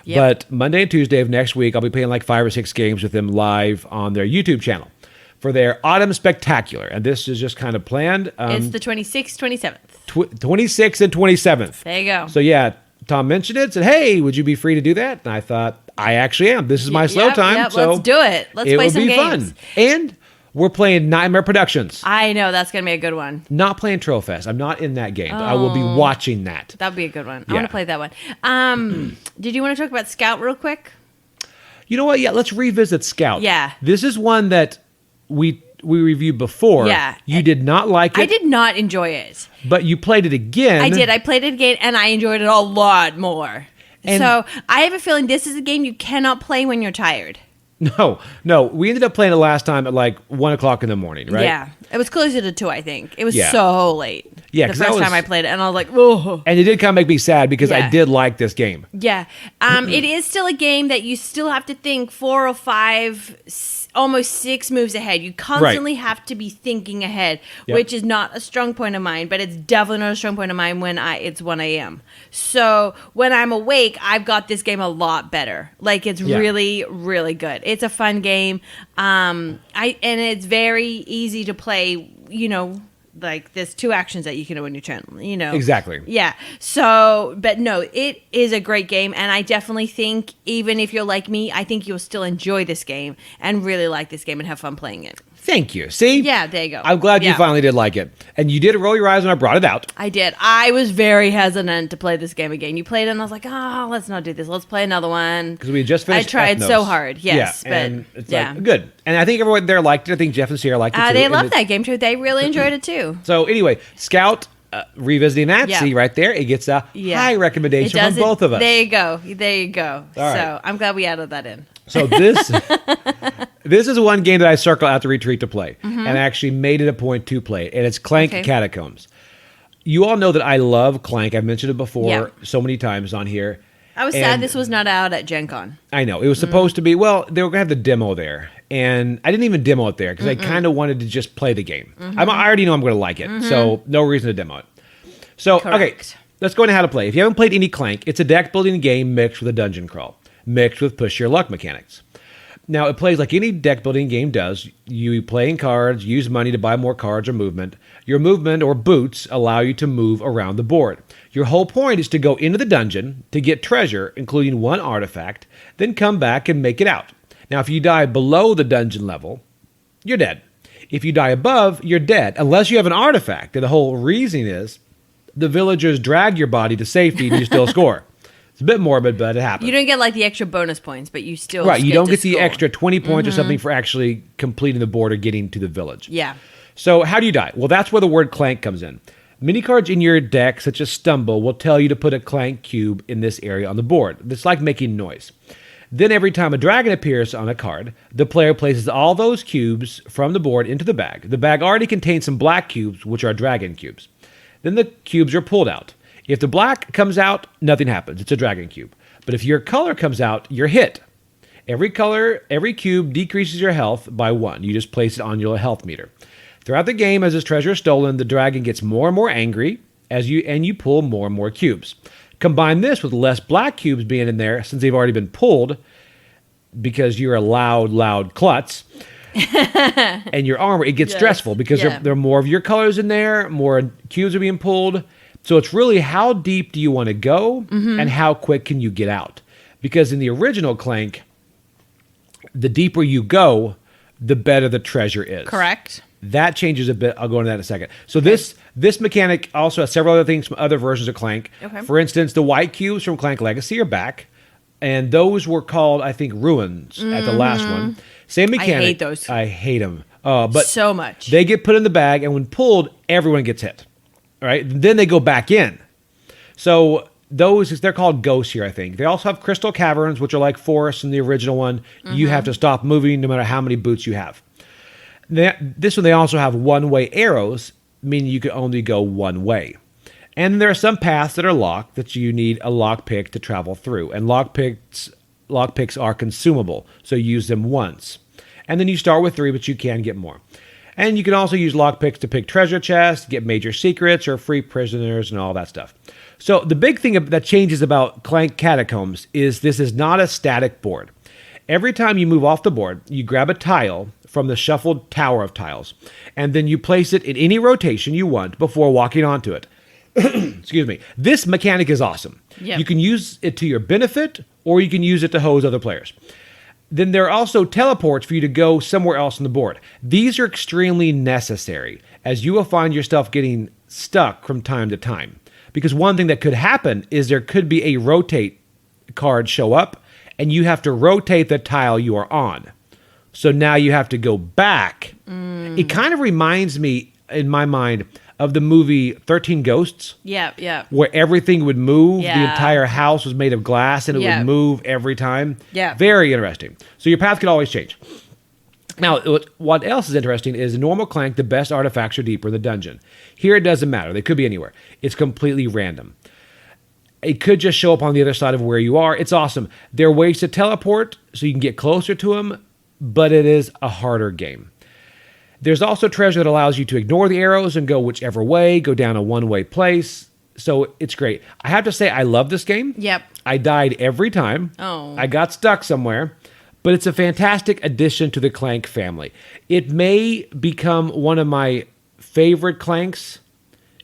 Yep. but Monday and Tuesday of next week, I'll be playing like 5 or 6 games with them live on their YouTube channel for their Autumn Spectacular. And this is just kind of planned. It's the 26th, 27th. 26th and 27th. There you go. So yeah, Tom mentioned it, said, hey, would you be free to do that? And I thought, I actually am. This is my slow time. Yep, so let's do it. Let's it play will some be games. fun. And we're playing Nightmare Productions. I know, that's going to be a good one. Not playing Trollfest. I'm not in that game. But I will be Oh. watching that. That would be a good one. I Yeah. want to play that one. Did you want to talk about Scout real quick? You know what? Yeah, let's revisit Scout. Yeah. This is one that we reviewed before. Yeah. You did not like it. I did not enjoy it. But you played it again. I did. I played it again, and I enjoyed it a lot more. And- So I have a feeling this is a game you cannot play when you're tired. No. We ended up playing it last time at like 1 o'clock in the morning, right? Yeah. It was closer to 2, I think. It was Yeah. so late. Yeah, The 'cause that first was- time I played it, and I was like, oh. And it did kind of make me sad because I Yeah. did like this game. Yeah. It is still a game that you still have to think 4 or 5, almost 6 moves ahead. You constantly have to be thinking ahead, Yep. which is not a strong point of mine, but it's definitely not a strong point of mine when it's 1 a.m. So when I'm awake, I've got this game a lot better. Like, it's Yeah. really, really good. It's a fun game. And it's very easy to play, like there's 2 actions that you can do when you turn, Exactly. Yeah. So, but no, it is a great game. And I definitely think, even if you're like me, I think you'll still enjoy this game and really like this game and have fun playing it. Thank you. See? Yeah, there you go. I'm glad you Yeah. finally did like it. And you did roll your eyes when I brought it out. I did. I was very hesitant to play this game again. You played it and I was like, let's not do this. Let's play another one. Because we had just finished I tried Ethnos. so hard. Yes. Yeah, but and it's yeah. like, good. And I think everyone there liked it. I think Jeff and Sierra liked it too. They And loved it's- that game too. They really enjoyed it too. So anyway, Scout, revisiting that, Yeah. see right there, it gets a high recommendation from both of us. There you go. There you go. All right. So I'm glad we added that in. So this is one game that I circle out the retreat to play, and I actually made it a point to play, and it's Clank Okay. Catacombs. you all know that I love Clank. I've mentioned it before Yeah. so many times on here. I was sad this was not out at Gen Con. I know. It was supposed to be. Well, they were going to have the demo there. And I didn't even demo it there because I kind of wanted to just play the game. I already know I'm going to like it. So no reason to demo it. So, okay, Correct. let's go into how to play. If you haven't played any Clank, it's a deck building game mixed with a dungeon crawl, mixed with push your luck mechanics. Now, it plays like any deck building game does. You play in cards, use money to buy more cards or movement. Your movement or boots allow you to move around the board. Your whole point is to go into the dungeon to get treasure, including one artifact, then come back and make it out. Now, if you die below the dungeon level, you're dead. If you die above, you're dead, unless you have an artifact. And the whole reason is the villagers drag your body to safety and you still score. It's a bit morbid, but it happens. You don't get like the extra bonus points, but you still Right, you don't get the score. extra 20 points or something for actually completing the board or getting to the village. Yeah. So how do you die? Well, that's where the word Clank comes in. Many cards in your deck, such as Stumble, will tell you to put a Clank cube in this area on the board. It's like making noise. Then every time a dragon appears on a card, the player places all those cubes from the board into the bag. The bag already contains some black cubes, which are dragon cubes. Then the cubes are pulled out. If the black comes out, nothing happens. It's a dragon cube. But if your color comes out, you're hit. Every cube decreases your health by 1. You just place it on your health meter. Throughout the game, as his treasure is stolen, the dragon gets more and more angry and you pull more and more cubes. Combine this with less black cubes being in there since they've already been pulled because you're a loud klutz. And your armor, it gets stressful because there are more of your colors in there, more cubes are being pulled. So it's really how deep do you want to go and how quick can you get out? Because in the original Clank, the deeper you go, the better the treasure is. Correct. That changes a bit. I'll go into that in a second. So this mechanic also has several other things from other versions of Clank. Okay. For instance, the white cubes from Clank Legacy are back. And those were called, I think, ruins at the last one. Same mechanic. I hate those. I hate them. But so much. They get put in the bag, and when pulled, everyone gets hit. All right? Then they go back in. So they're called ghosts here, I think. They also have crystal caverns, which are like forests in the original one. You have to stop moving no matter how many boots you have. This one, they also have one-way arrows, meaning you can only go one way. And there are some paths that are locked that you need a lockpick to travel through. And lockpicks are consumable, so use them once. And then you start with 3, but you can get more. And you can also use lockpicks to pick treasure chests, get major secrets, or free prisoners, and all that stuff. So the big thing that changes about Clank Catacombs is this is not a static board. Every time you move off the board, you grab a tile from the shuffled tower of tiles, and then you place it in any rotation you want before walking onto it. Excuse me. This mechanic is awesome. Yep. You can use it to your benefit, or you can use it to hose other players. Then there are also teleports for you to go somewhere else on the board. These are extremely necessary, as you will find yourself getting stuck from time to time. Because one thing that could happen is there could be a rotate card show up, and you have to rotate the tile you are on. So now you have to go back. It kind of reminds me, in my mind, of the movie 13 Ghosts. Yeah. Where everything would move. Yeah. The entire house was made of glass and it would move every time. Yeah. Very interesting. So your path could always change. Now, what else is interesting is in normal Clank, the best artifacts are deeper in the dungeon. Here it doesn't matter. They could be anywhere. It's completely random. It could just show up on the other side of where you are. It's awesome. There are ways to teleport so you can get closer to them, but it is a harder game. There's also treasure that allows you to ignore the arrows and go whichever way, go down a one-way place. So it's great. I have to say, I love this game. Yep. I died every time. Oh. I got stuck somewhere. But it's a fantastic addition to the Clank family. It may become one of my favorite Clanks,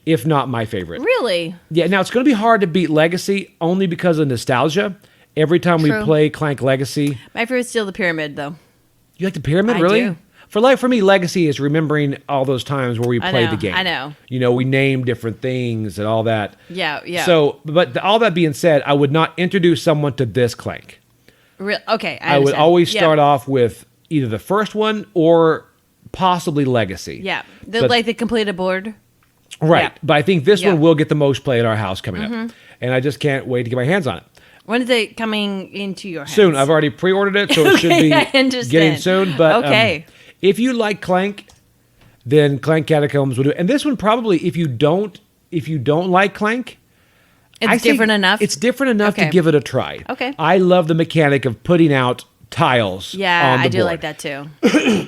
if not my favorite. Really? Yeah, now it's going to be hard to beat Legacy only because of nostalgia. Every time we play Clank Legacy. My favorite's still the pyramid, though. You like the pyramid, I really? do. For me, Legacy is remembering all those times where we played the game. I know. You know, we named different things and all that. Yeah. So, but all that being said, I would not introduce someone to this Clank. Okay, I would always start off with either the first one or possibly Legacy. Yeah, the completed board. Right, Yeah. but I think this one will get the most play at our house coming up. And I just can't wait to get my hands on it. When is it coming into your hands? Soon. I've already pre-ordered it, so it should be getting soon. But if you like Clank, then Clank Catacombs will do it. And this one probably, if you don't if you don't like Clank, I think different enough? It's different enough to Okay. give it a try. Okay. I love the mechanic of putting out tiles. Yeah, on the I do board. like that too.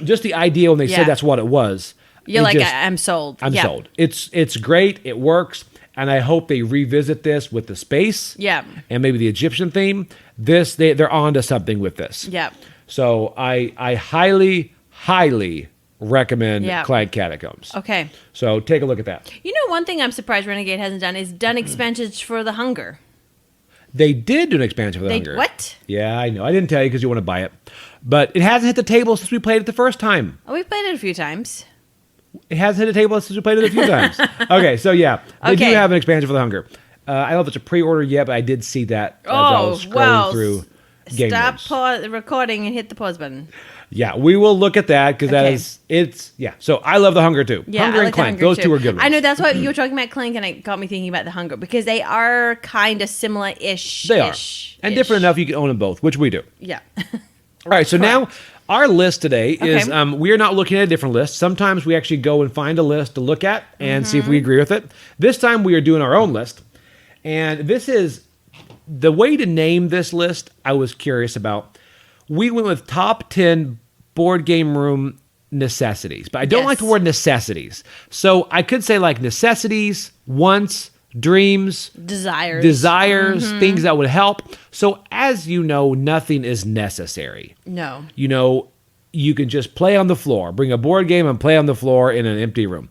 Just the idea when they Yeah. said that's what it was. You're it like, just- I'm sold. I'm Yeah. sold. It's great. It works. And I hope they revisit this with the space. Yeah. And maybe the Egyptian theme. They're on to something with this. Yeah. So I highly recommend Yeah. Clank Catacombs. Okay. So take a look at that. You know, one thing I'm surprised Renegade hasn't done is done expansions for the Hunger. They did do an expansion for the Hunger. What? Yeah, I know. I didn't tell you because you want to buy it. But it hasn't hit the table since we played it the first time. Oh, we've played it a few times. It has hit a table since we played it a few times. Okay, so yeah, they do Okay. have an expansion for the Hunger. I don't know if it's a pre-order yet, but I did see that as I was scrolling through game Stop notes. the recording and hit the pause button. Yeah, we will look at that because Okay. yeah. So I love the Hunger too. Yeah, Hunger I and like the Clank, Hunger those too. two are good ones. I know that's why you were talking about Clank, and it got me thinking about the Hunger because they are kind of similar-ish. They are, and different enough you can own them both, which we do. Yeah. All right, so now our list today is Okay. we are not looking at a different list. Sometimes we actually go and find a list to look at and see if Mm-hmm. we agree with it. This time we are doing our own list. And this is the way to name this list I was curious about. We went with top 10 board game room necessities, but I don't like the Yes. word necessities. So I could say like necessities, wants, dreams, Desires. things that would help. So as you know, nothing is necessary. No. You know, you can just play on the floor, bring a board game and play on the floor in an empty room.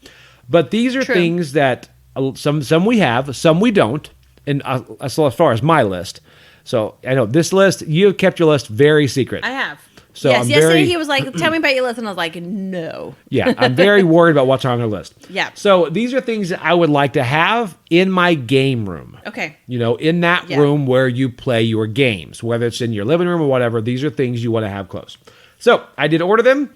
But these are True. things that some we have, some we don't. And as far as my list, so I know this list, you have kept your list very secret. I have. So yes, I'm yesterday very- he was like, tell me about your list, and I was like, no. Yeah, I'm very worried about what's on our list. Yeah. So these are things that I would like to have in my game room. Okay. You know, in that Yeah. room where you play your games, whether it's in your living room or whatever, these are things you want to have close. So I did order them.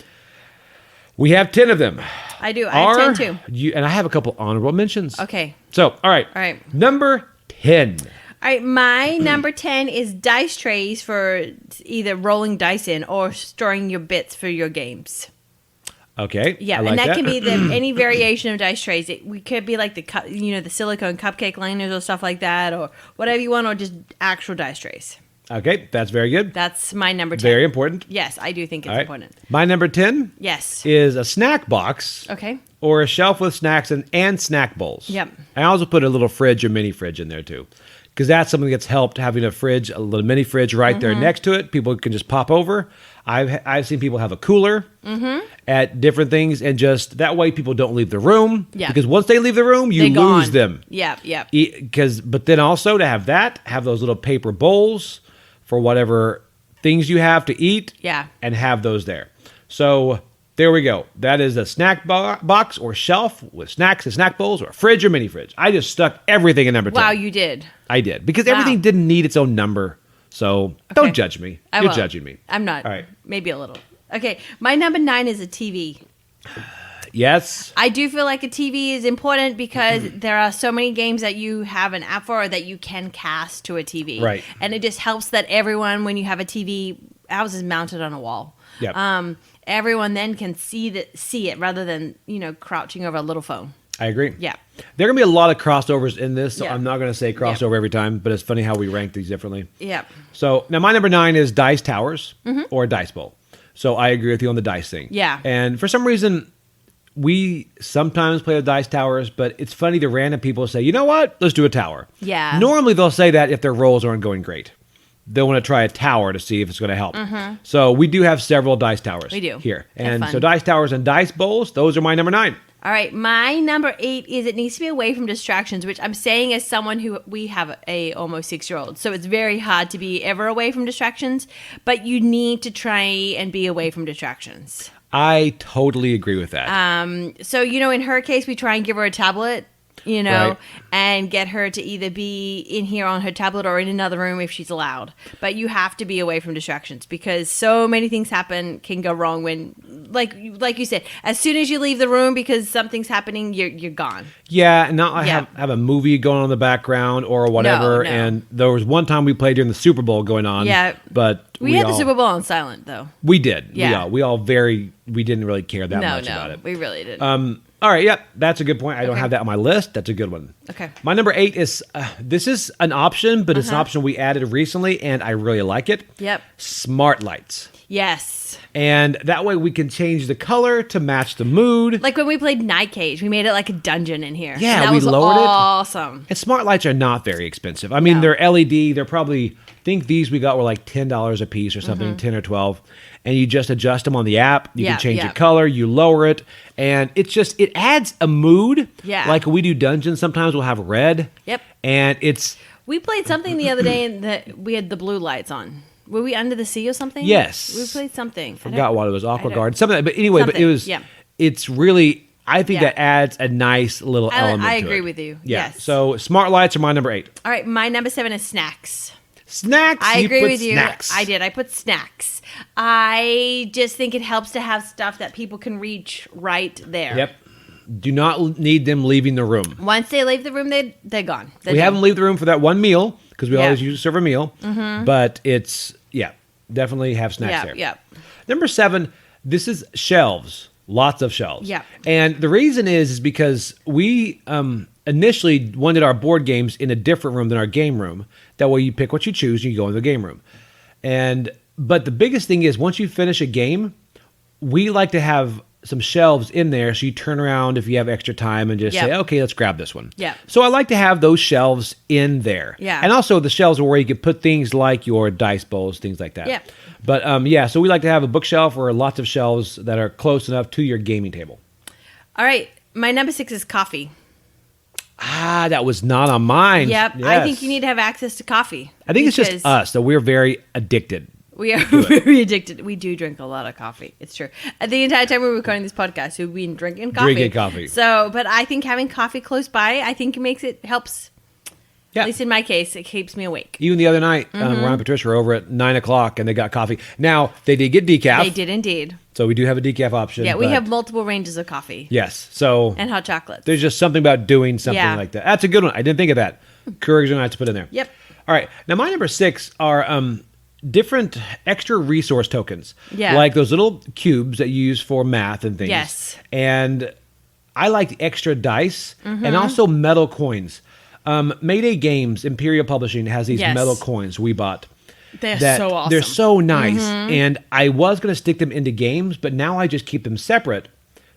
We have 10 of them. I do. I have 10 too. And I have a couple honorable mentions. Okay. So, all right. All right. Number 10. All right, my number 10 is dice trays for either rolling dice in or storing your bits for your games. Okay. Yeah, I like and that can be any variation of dice trays. We could be like the silicone cupcake liners or stuff like that, or whatever you want, or just actual dice trays. Okay, that's very good. That's my number 10. Very important. Yes, I do think it's All right. important. My number 10 Yes. is a snack box Okay. or a shelf with snacks and snack bowls. Yep. I also put a little fridge or mini fridge in there too. Because that's something that's helped having a fridge, a little mini fridge right there next to it. People can just pop over. I've seen people have a cooler at different things, and just that way people don't leave the room. Yeah. Because once they leave the room, you They're lose gone. them. Yeah, yeah. But then also to have those little paper bowls for whatever things you have to eat. Yeah. And have those there. So there we go. That is a snack box or shelf with snacks and snack bowls, or a fridge or mini fridge. I just stuck everything in number 10. Wow, you did. I did. Because Wow. everything didn't need its own number. So don't judge me. I You're won't. judging me. I'm not. All right. Maybe a little. Okay, my number 9 is a TV. Yes. I do feel like a TV is important because there are so many games that you have an app for or that you can cast to a TV. Right. And it just helps that everyone, when you have a TV, ours is mounted on a wall. Yep. Everyone then can see it rather than, crouching over a little phone. I agree. Yeah. There are going to be a lot of crossovers in this, so Yeah. I'm not going to say crossover every time, but it's funny how we rank these differently. Yeah. So now my number 9 is dice towers or a dice bowl. So I agree with you on the dice thing. Yeah. And for some reason, we sometimes play with dice towers, but it's funny to random people say, you know what? Let's do a tower. Yeah. Normally they'll say that if their rolls aren't going great. They'll want to try a tower to see if it's going to help. So we do have several dice towers We do. here. They're And fun. so dice towers and dice bowls, those are my number 9. All right, my number 8 is it needs to be away from distractions, which I'm saying as someone who we have a almost 6-year-old, so it's very hard to be ever away from distractions. But you need to try and be away from distractions. I totally agree with that. So in her case, we try and give her a tablet, Right. and get her to either be in here on her tablet or in another room if she's allowed. But you have to be away from distractions because so many things can go wrong when, like you said, as soon as you leave the room because something's happening, you're gone. Yeah, and now I Yeah. have a movie going on in the background or whatever. No. And there was one time we played during the Super Bowl going on. Yeah. But We had the Super Bowl on silent though. We did. Yeah. We didn't really care that much about it. We really did. All right, yep, that's a good point. I don't have that on my list. That's a good one. Okay. My number 8 is, this is an option, but it's an option we added recently, and I really like it. Yep. Smart lights. Yes. And that way we can change the color to match the mood. Like when we played Night Cage, we made it like a dungeon in here. Yeah, and that we was lowered it. Awesome. And smart lights are not very expensive. I mean, No. they're LED. They're probably, I think these we got were like $10 a piece or something, 10 or 12. And you just adjust them on the app. You can change your color. You lower it. And it's just, it adds a mood. Yeah. Like when we do dungeons, sometimes we'll have red. Yep. And it's... We played something the other day and that we had the blue lights on. Were we Under the Sea or something? Yes. We played something. Forgot what it was. Aqua Guard. Something. But anyway, but it was... Yeah. It's really... I think that adds a nice little element to it. I agree with you. Yeah. Yes. So smart lights are my number 8. All right. My number 7 is snacks. Snacks. I agree put with you. snacks. I did. I put snacks. I just think it helps to have stuff that people can reach right there. Yep. Do not need them leaving the room. Once they leave the room, they're gone. We have them leave the room for that one meal because we always usually serve a meal. But it's, definitely have snacks there. Yeah. Number 7, this is shelves. Lots of shelves. Yeah. And the reason is because we initially wanted our board games in a different room than our game room. That way you pick what you choose and you go in the game room. But the biggest thing is once you finish a game, we like to have some shelves in there so you turn around if you have extra time and just say, okay, let's grab this one. Yeah. So I like to have those shelves in there. Yeah. And also the shelves are where you can put things like your dice bowls, things like that. Yeah. But so we like to have a bookshelf or lots of shelves that are close enough to your gaming table. All right. My number 6 is coffee. That was not on mine. Yep. Yes. I think you need to have access to coffee. I think it's just us that we're very addicted. We are very addicted. We do drink a lot of coffee. It's true. The entire time we were recording this podcast, we've been drinking coffee. Drinking coffee. So, but I think having coffee close by, I think helps. Yeah. At least in my case, it keeps me awake. Even the other night, Ron and Patricia were over at 9 o'clock and they got coffee. Now, they did get decaf. They did indeed. So we do have a decaf option. Yeah, we have multiple ranges of coffee. Yes. So and hot chocolates. There's just something about doing something like that. That's a good one. I didn't think of that. Courage and I to put in there. Yep. All right. Now, my number 6 are different extra resource tokens. Yeah. Like those little cubes that you use for math and things. Yes. And I like the extra dice and also metal coins. Mayday Games, Imperial Publishing, has these metal coins we bought. They're so awesome. They're so nice. And I was going to stick them into games, but now I just keep them separate.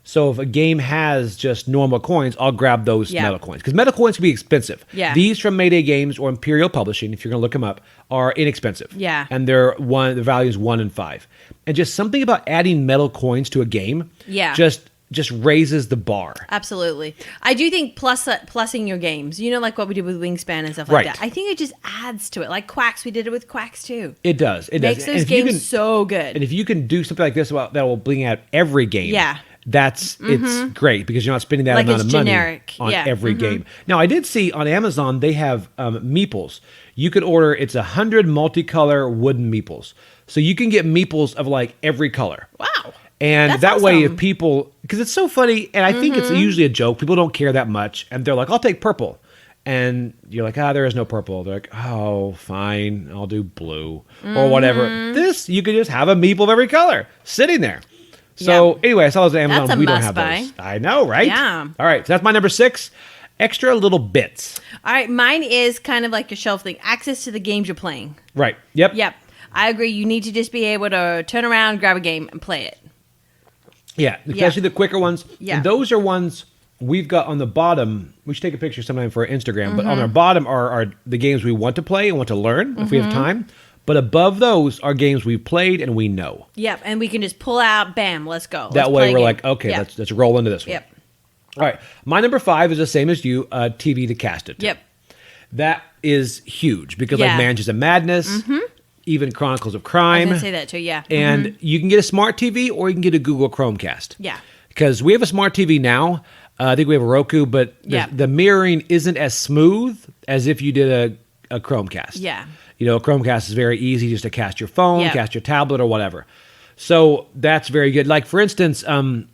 So if a game has just normal coins, I'll grab those metal coins. Because metal coins can be expensive. Yeah. These from Mayday Games or Imperial Publishing, if you're going to look them up, are inexpensive. Yeah. And the value is 1 and 5. And just something about adding metal coins to a game just raises the bar. Absolutely. I do think plussing your games, like what we did with Wingspan and stuff like that. I think it just adds to it. Like Quacks, we did it with Quacks too. It does. It makes those games so good. And if you can do something like this that will bring out every game. It's great because you're not spending that amount of money on every game. Now, I did see on Amazon they have meeples. You could order, it's 100 multicolor wooden meeples. So you can get meeples of like every color. Wow. And that's that way, awesome. if people, because it's so funny, and I think it's usually a joke, people don't care that much, and they're like, I'll take purple. And you're like, there is no purple. They're like, oh, fine, I'll do blue or whatever. This, you can just have a meeple of every color sitting there. So anyway, I saw those on Amazon. That's a We don't have must-buy. those. I know, right? Yeah. All right, so that's my number 6. Extra little bits. All right, mine is kind of like your shelf thing. Access to the games you're playing. Right. Yep. Yep. I agree. You need to just be able to turn around, grab a game, and play it. Yeah, especially the quicker ones. Yeah. And those are ones we've got on the bottom. We should take a picture sometime for our Instagram. But on our bottom are the games we want to play and want to learn if we have time. But above those are games we've played and we know. Yep, and we can just pull out, bam, let's go. That way we're like, okay, let's roll into this one. Yep. All right, my number 5 is the same as you, TV to cast it to. Yep. That is huge because like Mansions of Madness, even Chronicles of I Crime. was going to say that too, yeah. And you can get a smart TV or you can get a Google Chromecast. Yeah. Because we have a smart TV now. I think we have a Roku, but the mirroring isn't as smooth as if you did a Chromecast. Yeah. A Chromecast is very easy just to cast your phone, cast your tablet, or whatever. So that's very good. Like, for instance,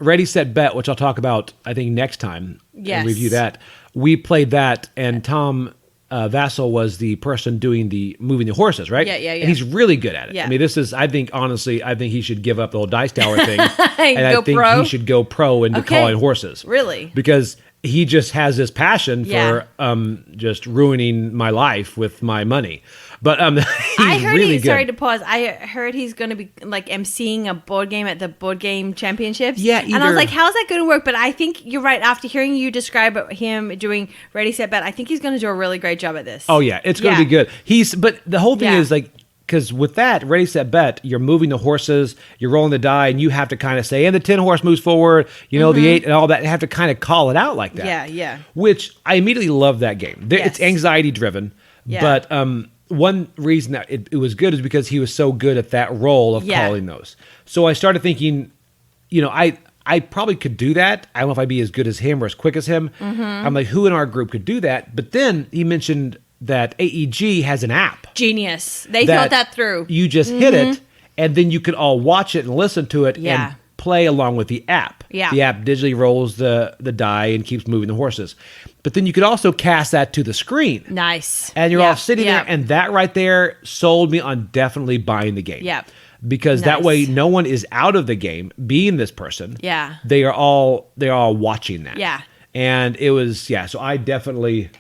Ready, Set, Bet, which I'll talk about, I think, next time. Yes. And review that. We played that, and Tom Vassal was the person doing the moving the horses, right? Yeah. And he's really good at it. Yeah. I mean, this is, I think, honestly, I think he should give up the whole dice tower thing. And Go I think pro? he should go pro into calling horses. Really? Because he just has this passion for just ruining my life with my money. But he's I heard really good. Sorry to pause. I heard he's going to be like emceeing a board game at the board game championships. Yeah, and I was like, how's that going to work? But I think you're right. After hearing you describe him doing Ready, Set, Bet, I think he's going to do a really great job at this. Oh yeah, it's going to be good. But the whole thing is like, because with that, Ready, Set, Bet, you're moving the horses, you're rolling the die, and you have to kind of say, and the 10 horse moves forward, you know, the 8 and all that. You have to kind of call it out like that. Yeah. Which I immediately love that game. It's anxiety driven. Yeah. But one reason that it was good is because he was so good at that role of calling those. So I started thinking, you know, I probably could do that. I don't know if I'd be as good as him or as quick as him. I'm like, who in our group could do that? But then he mentioned that AEG has an app. Genius. They thought that through. You just hit it, and then you could all watch it and listen to it and play along with the app. Yeah. The app digitally rolls the die and keeps moving the horses. But then you could also cast that to the screen. Nice. And you're all sitting there, and that right there sold me on definitely buying the game. Yeah. Because that way no one is out of the game being this person. Yeah. They're all watching that. Yeah. And it was, so I definitely,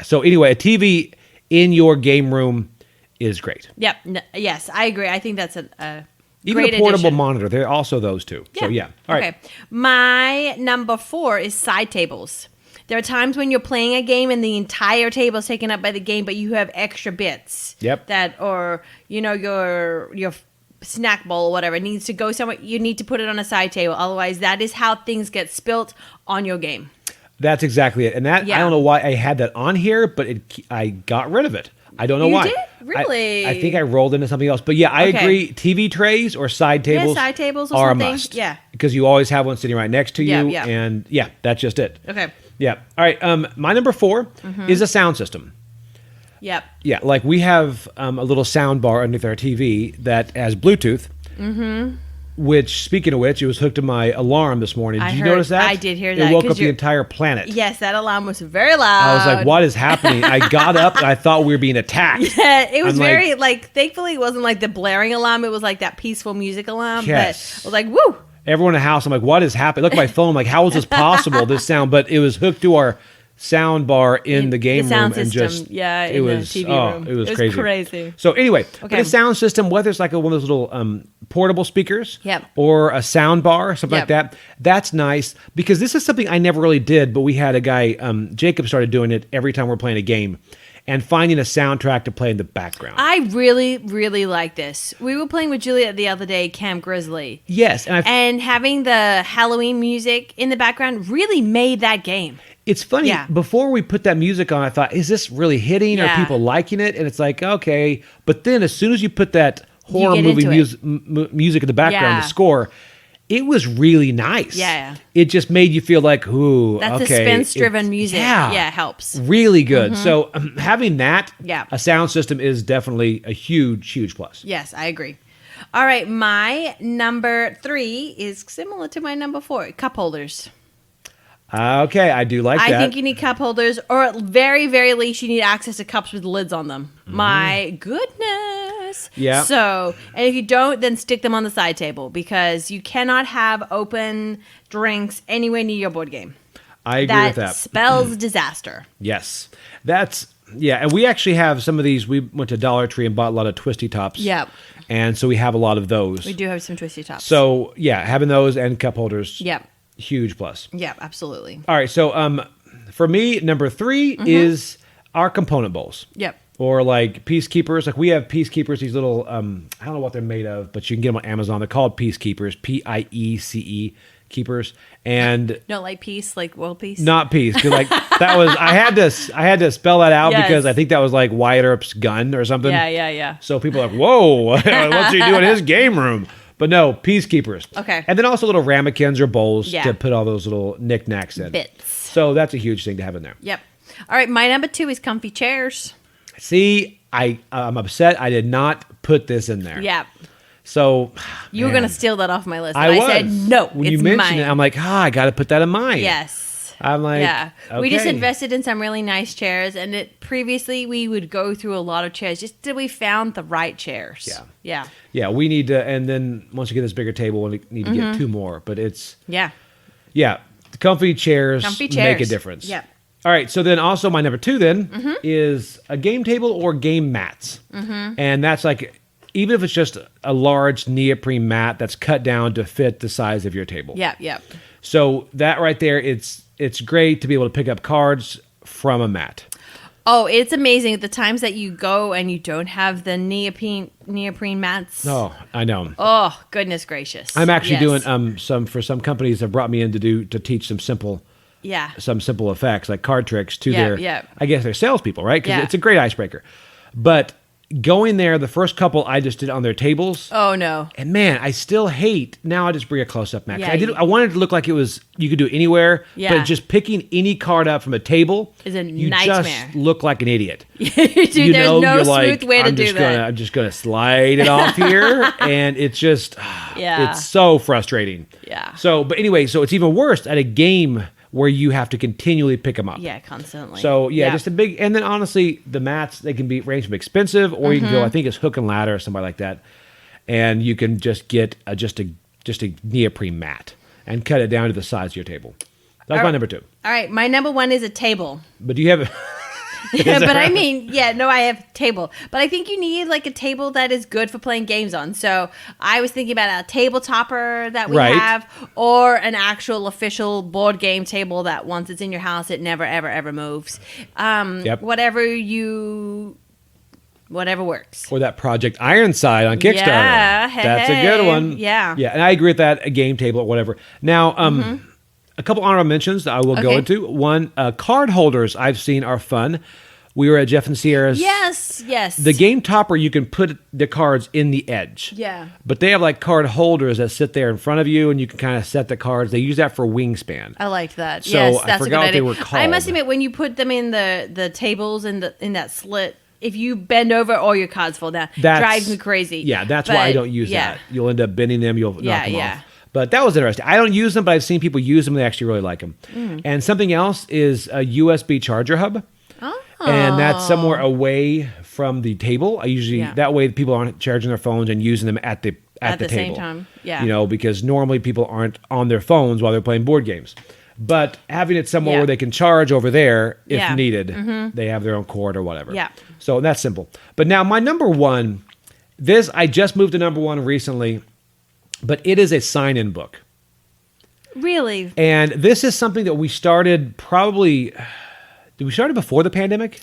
So anyway, a TV in your game room is great. Yep. Yes, I agree. I think that's a Even great a portable addition. monitor. There are also those too. So yeah. All right. Okay. My number 4 is side tables. There are times when you're playing a game and the entire table is taken up by the game, but you have extra bits. Yep. Or your snack bowl or whatever needs to go somewhere. You need to put it on a side table. Otherwise, that is how things get spilt on your game. That's exactly it. And that I don't know why I had that on here, but I got rid of it. I don't know why. You did? Really? I think I rolled into something else. But yeah, I agree. TV trays or side tables, side tables or are something. a must. Yeah. Because you always have one sitting right next to you. Yeah. And that's just it. Okay. Yeah. All right. My number 4 is a sound system. Yep. Yeah. Like we have a little sound bar underneath our TV that has Bluetooth. Which, speaking of which, it was hooked to my alarm this morning. Did you notice that? I did hear that. It woke up the entire planet. Yes, that alarm was very loud. I was like, what is happening? I got up and I thought we were being attacked. Yeah, it was very, thankfully it wasn't like the blaring alarm. It was like that peaceful music alarm. Yes. But I was like, woo. Everyone in the house, I'm like, what is happening? Look at my phone. I'm like, how is this possible, this sound? But it was hooked to our sound bar in the game sound room. system, And just, in the TV room. It was crazy. crazy. So anyway, but a sound system, whether it's like one of those little portable speakers or a sound bar, something like that, that's nice because this is something I never really did, but we had a guy, Jacob started doing it every time we're playing a game and finding a soundtrack to play in the background. I really, really like this. We were playing with Juliet the other day, Camp Grizzly. Yes. And having the Halloween music in the background really made that game. It's funny, before we put that music on, I thought, is this really hitting? Are people liking it? And it's like, okay. But then as soon as you put that horror movie music in the background, the score, it was really nice. Yeah. It just made you feel like, ooh, that's suspense-driven music. Yeah, it helps. Really good. So having that, a sound system is definitely a huge, huge plus. Yes, I agree. All right, my number 3 is similar to my number 4, cup holders. Okay, I do like that. I think you need cup holders, or at very, very least, you need access to cups with lids on them. My goodness. Yeah. So, and if you don't, then stick them on the side table because you cannot have open drinks anywhere near your board game. I agree with that. That spells disaster. Yes. And we actually have some of these. We went to Dollar Tree and bought a lot of Twisty Tops. Yep. And so we have a lot of those. We do have some Twisty Tops. So, having those and cup holders. Yep. Huge plus. Yeah, absolutely. All right, so for me, number 3 is our component bowls. Yep. Or like Peacekeepers. Like we have Peacekeepers, these little, I don't know what they're made of, but you can get them on Amazon. They're called Peacekeepers, Piece keepers. And not like peace, like world peace. Not peace. 'Cause like that was, I had to spell that out because I think that was like Wyatt Earp's gun or something. Yeah. So people are like, whoa, what's he doing in his game room? But no, Peacekeepers. Okay. And then also little ramekins or bowls to put all those little knickknacks in. Bits. So that's a huge thing to have in there. Yep. All right, my number 2 is comfy chairs. See, I'm upset I did not put this in there. Yep. So you were going to steal that off my list. I said, no, when it's you mentioned mine. it, I'm like, I got to put that in mine. Yes. I'm like, Yeah. We just okay. invested in some really nice chairs, and previously we would go through a lot of chairs just till we found the right chairs. Yeah. Yeah. Yeah, we need to, and then once we get this bigger table, we need to get 2 more. But it's, Yeah. yeah, comfy chairs make a difference. Yep. All right, so then also my number 2 then is a game table or game mats. And that's like, even if it's just a large neoprene mat that's cut down to fit the size of your table. Yep. Yep. So that right there, it's great to be able to pick up cards from a mat. Oh, it's amazing the times that you go and you don't have the neoprene mats. Oh, I know. Oh, goodness gracious. I'm actually Yes. doing some companies have brought me in to teach some simple effects like card tricks to I guess their salespeople, right? Because it's a great icebreaker. But going there, the first couple I just did on their tables. Oh no! And man, I still hate. Now I just bring a close up, Max. Yeah, I wanted it to look like it was you could do it anywhere. Yeah. But just picking any card up from a table is a you nightmare. just look like an idiot. Dude, there's no you're smooth like, way to do that. I'm just gonna slide it off here, and it's just it's so frustrating. Yeah. So, but anyway, so it's even worse at a game where you have to continually pick them up. Yeah, constantly. So just a big, and then honestly, the mats, they can be range from expensive, or you can go, I think it's Hook and Ladder or somebody like that, and you can just get just a neoprene mat and cut it down to the size of your table. That's my number 2. All right, my number 1 is a table. But do you have? Yeah, but I mean, I have table. But I think you need like a table that is good for playing games on. So I was thinking about a table topper that we have, or an actual official board game table that once it's in your house, it never, ever, ever moves. Whatever works. Or that Project Ironside on Kickstarter. Yeah, that's a good one. Yeah. Yeah, and I agree with that, a game table or whatever. Now, a couple honorable mentions that I will go into. One, card holders I've seen are fun. We were at Jeff and Sierra's. Yes. The game topper, you can put the cards in the edge. Yeah. But they have like card holders that sit there in front of you, and you can kind of set the cards. They use that for wingspan. I liked that. So yes, I that's forgot a good what idea. they were called. I must admit, when you put them in the tables in that slit, if you bend over, all your cards fall down. Drives me crazy. Yeah, that's why I don't use that. You'll end up bending them. You'll knock them off. But that was interesting. I don't use them, but I've seen people use them. They actually really like them. And something else is a USB charger hub. Oh. And that's somewhere away from the table. I usually that way people aren't charging their phones and using them at the table. Same time. Yeah. You know, because normally people aren't on their phones while they're playing board games. But having it somewhere where they can charge over there if needed, they have their own cord or whatever. Yeah. So that's simple. But now my number 1, I just moved to number 1 recently, but it is a sign-in book. Really? And this is something that we started did we start it before the pandemic?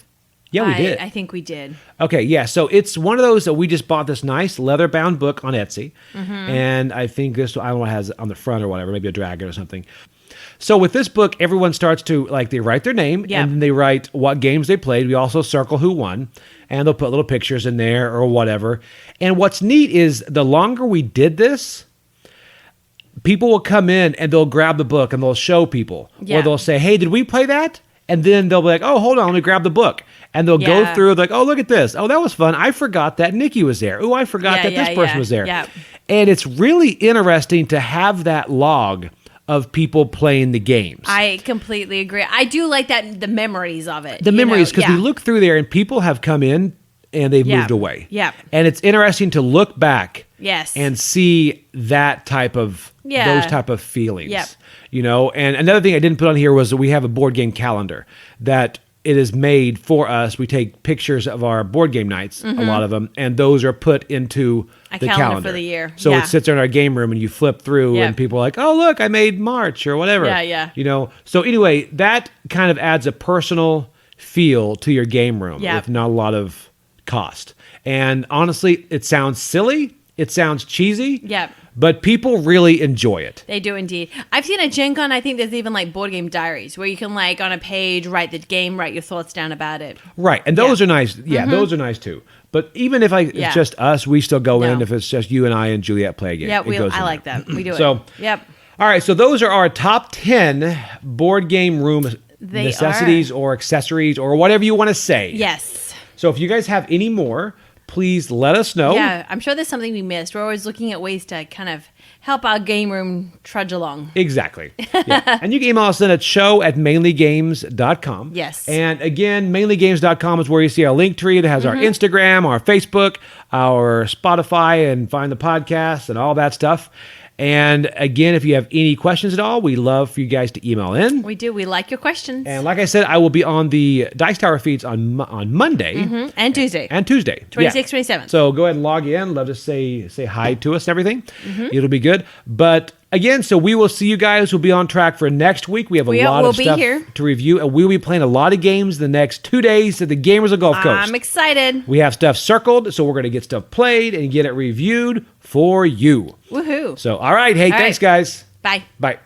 Yeah, we did. I think we did. Okay, yeah. So it's one of those that we just bought this nice leather-bound book on Etsy. And I think this, I don't know what it has on the front or whatever, maybe a dragon or something. So with this book, everyone starts to, like, they write their name, and then they write what games they played. We also circle who won, and they'll put little pictures in there or whatever. And what's neat is the longer we did this, people will come in and they'll grab the book and they'll show people. Or they'll say, hey, did we play that? And then they'll be like, oh, hold on, let me grab the book. And they'll go through like, oh, look at this. Oh, that was fun. I forgot that Nikki was there. Oh, I forgot that this person was there. Yeah. And it's really interesting to have that log of people playing the games. I completely agree. I do like that, the memories of it. The memories, because we look through there and people have come in and they've moved away. Yeah. And it's interesting to look back Yes. and see that type of, those type of feelings. Yep. You know, and another thing I didn't put on here was that we have a board game calendar that it is made for us. We take pictures of our board game nights, a lot of them, and those are put into a the calendar for the year. So it sits there in our game room, and you flip through, and people are like, "Oh, look, I made March or whatever." Yeah. You know. So anyway, that kind of adds a personal feel to your game room with not a lot of cost. And honestly, it sounds silly. It sounds cheesy. Yep. But people really enjoy it. They do indeed. I've seen a Gen Con, I think there's even like board game diaries where you can like on a page write the game, write your thoughts down about it. Right. And those are nice. Yeah, those are nice too. But even if it's just us, we still go in. If it's just you and I and Juliet play a game. Yeah, I like that. We do it. So, yep. All right. So those are our top 10 board game room necessities or accessories or whatever you want to say. Yes. So if you guys have any more, please let us know. Yeah, I'm sure there's something we missed. We're always looking at ways to kind of help our game room trudge along. Exactly. Yeah. And you can email us in at show@mainlygames.com. Yes. And again, mainlygames.com is where you see our link tree. It has our Instagram, our Facebook, our Spotify, and find the podcast and all that stuff. And again, if you have any questions at all, we love for you guys to email in. We do. We like your questions. And like I said, I will be on the Dice Tower feeds on Monday. And Tuesday. And Tuesday. 26th, 27th. So go ahead and log in. Love to say hi to us and everything. It'll be good. But again, so we will see you guys. We'll be on track for next week. We have a lot of stuff to review. And we'll be playing a lot of games the next 2 days at the Gamers of Gulf Coast. I'm excited. We have stuff circled, so we're going to get stuff played and get it reviewed for you. Woohoo. So, all right. Hey, thanks, guys. Bye. Bye.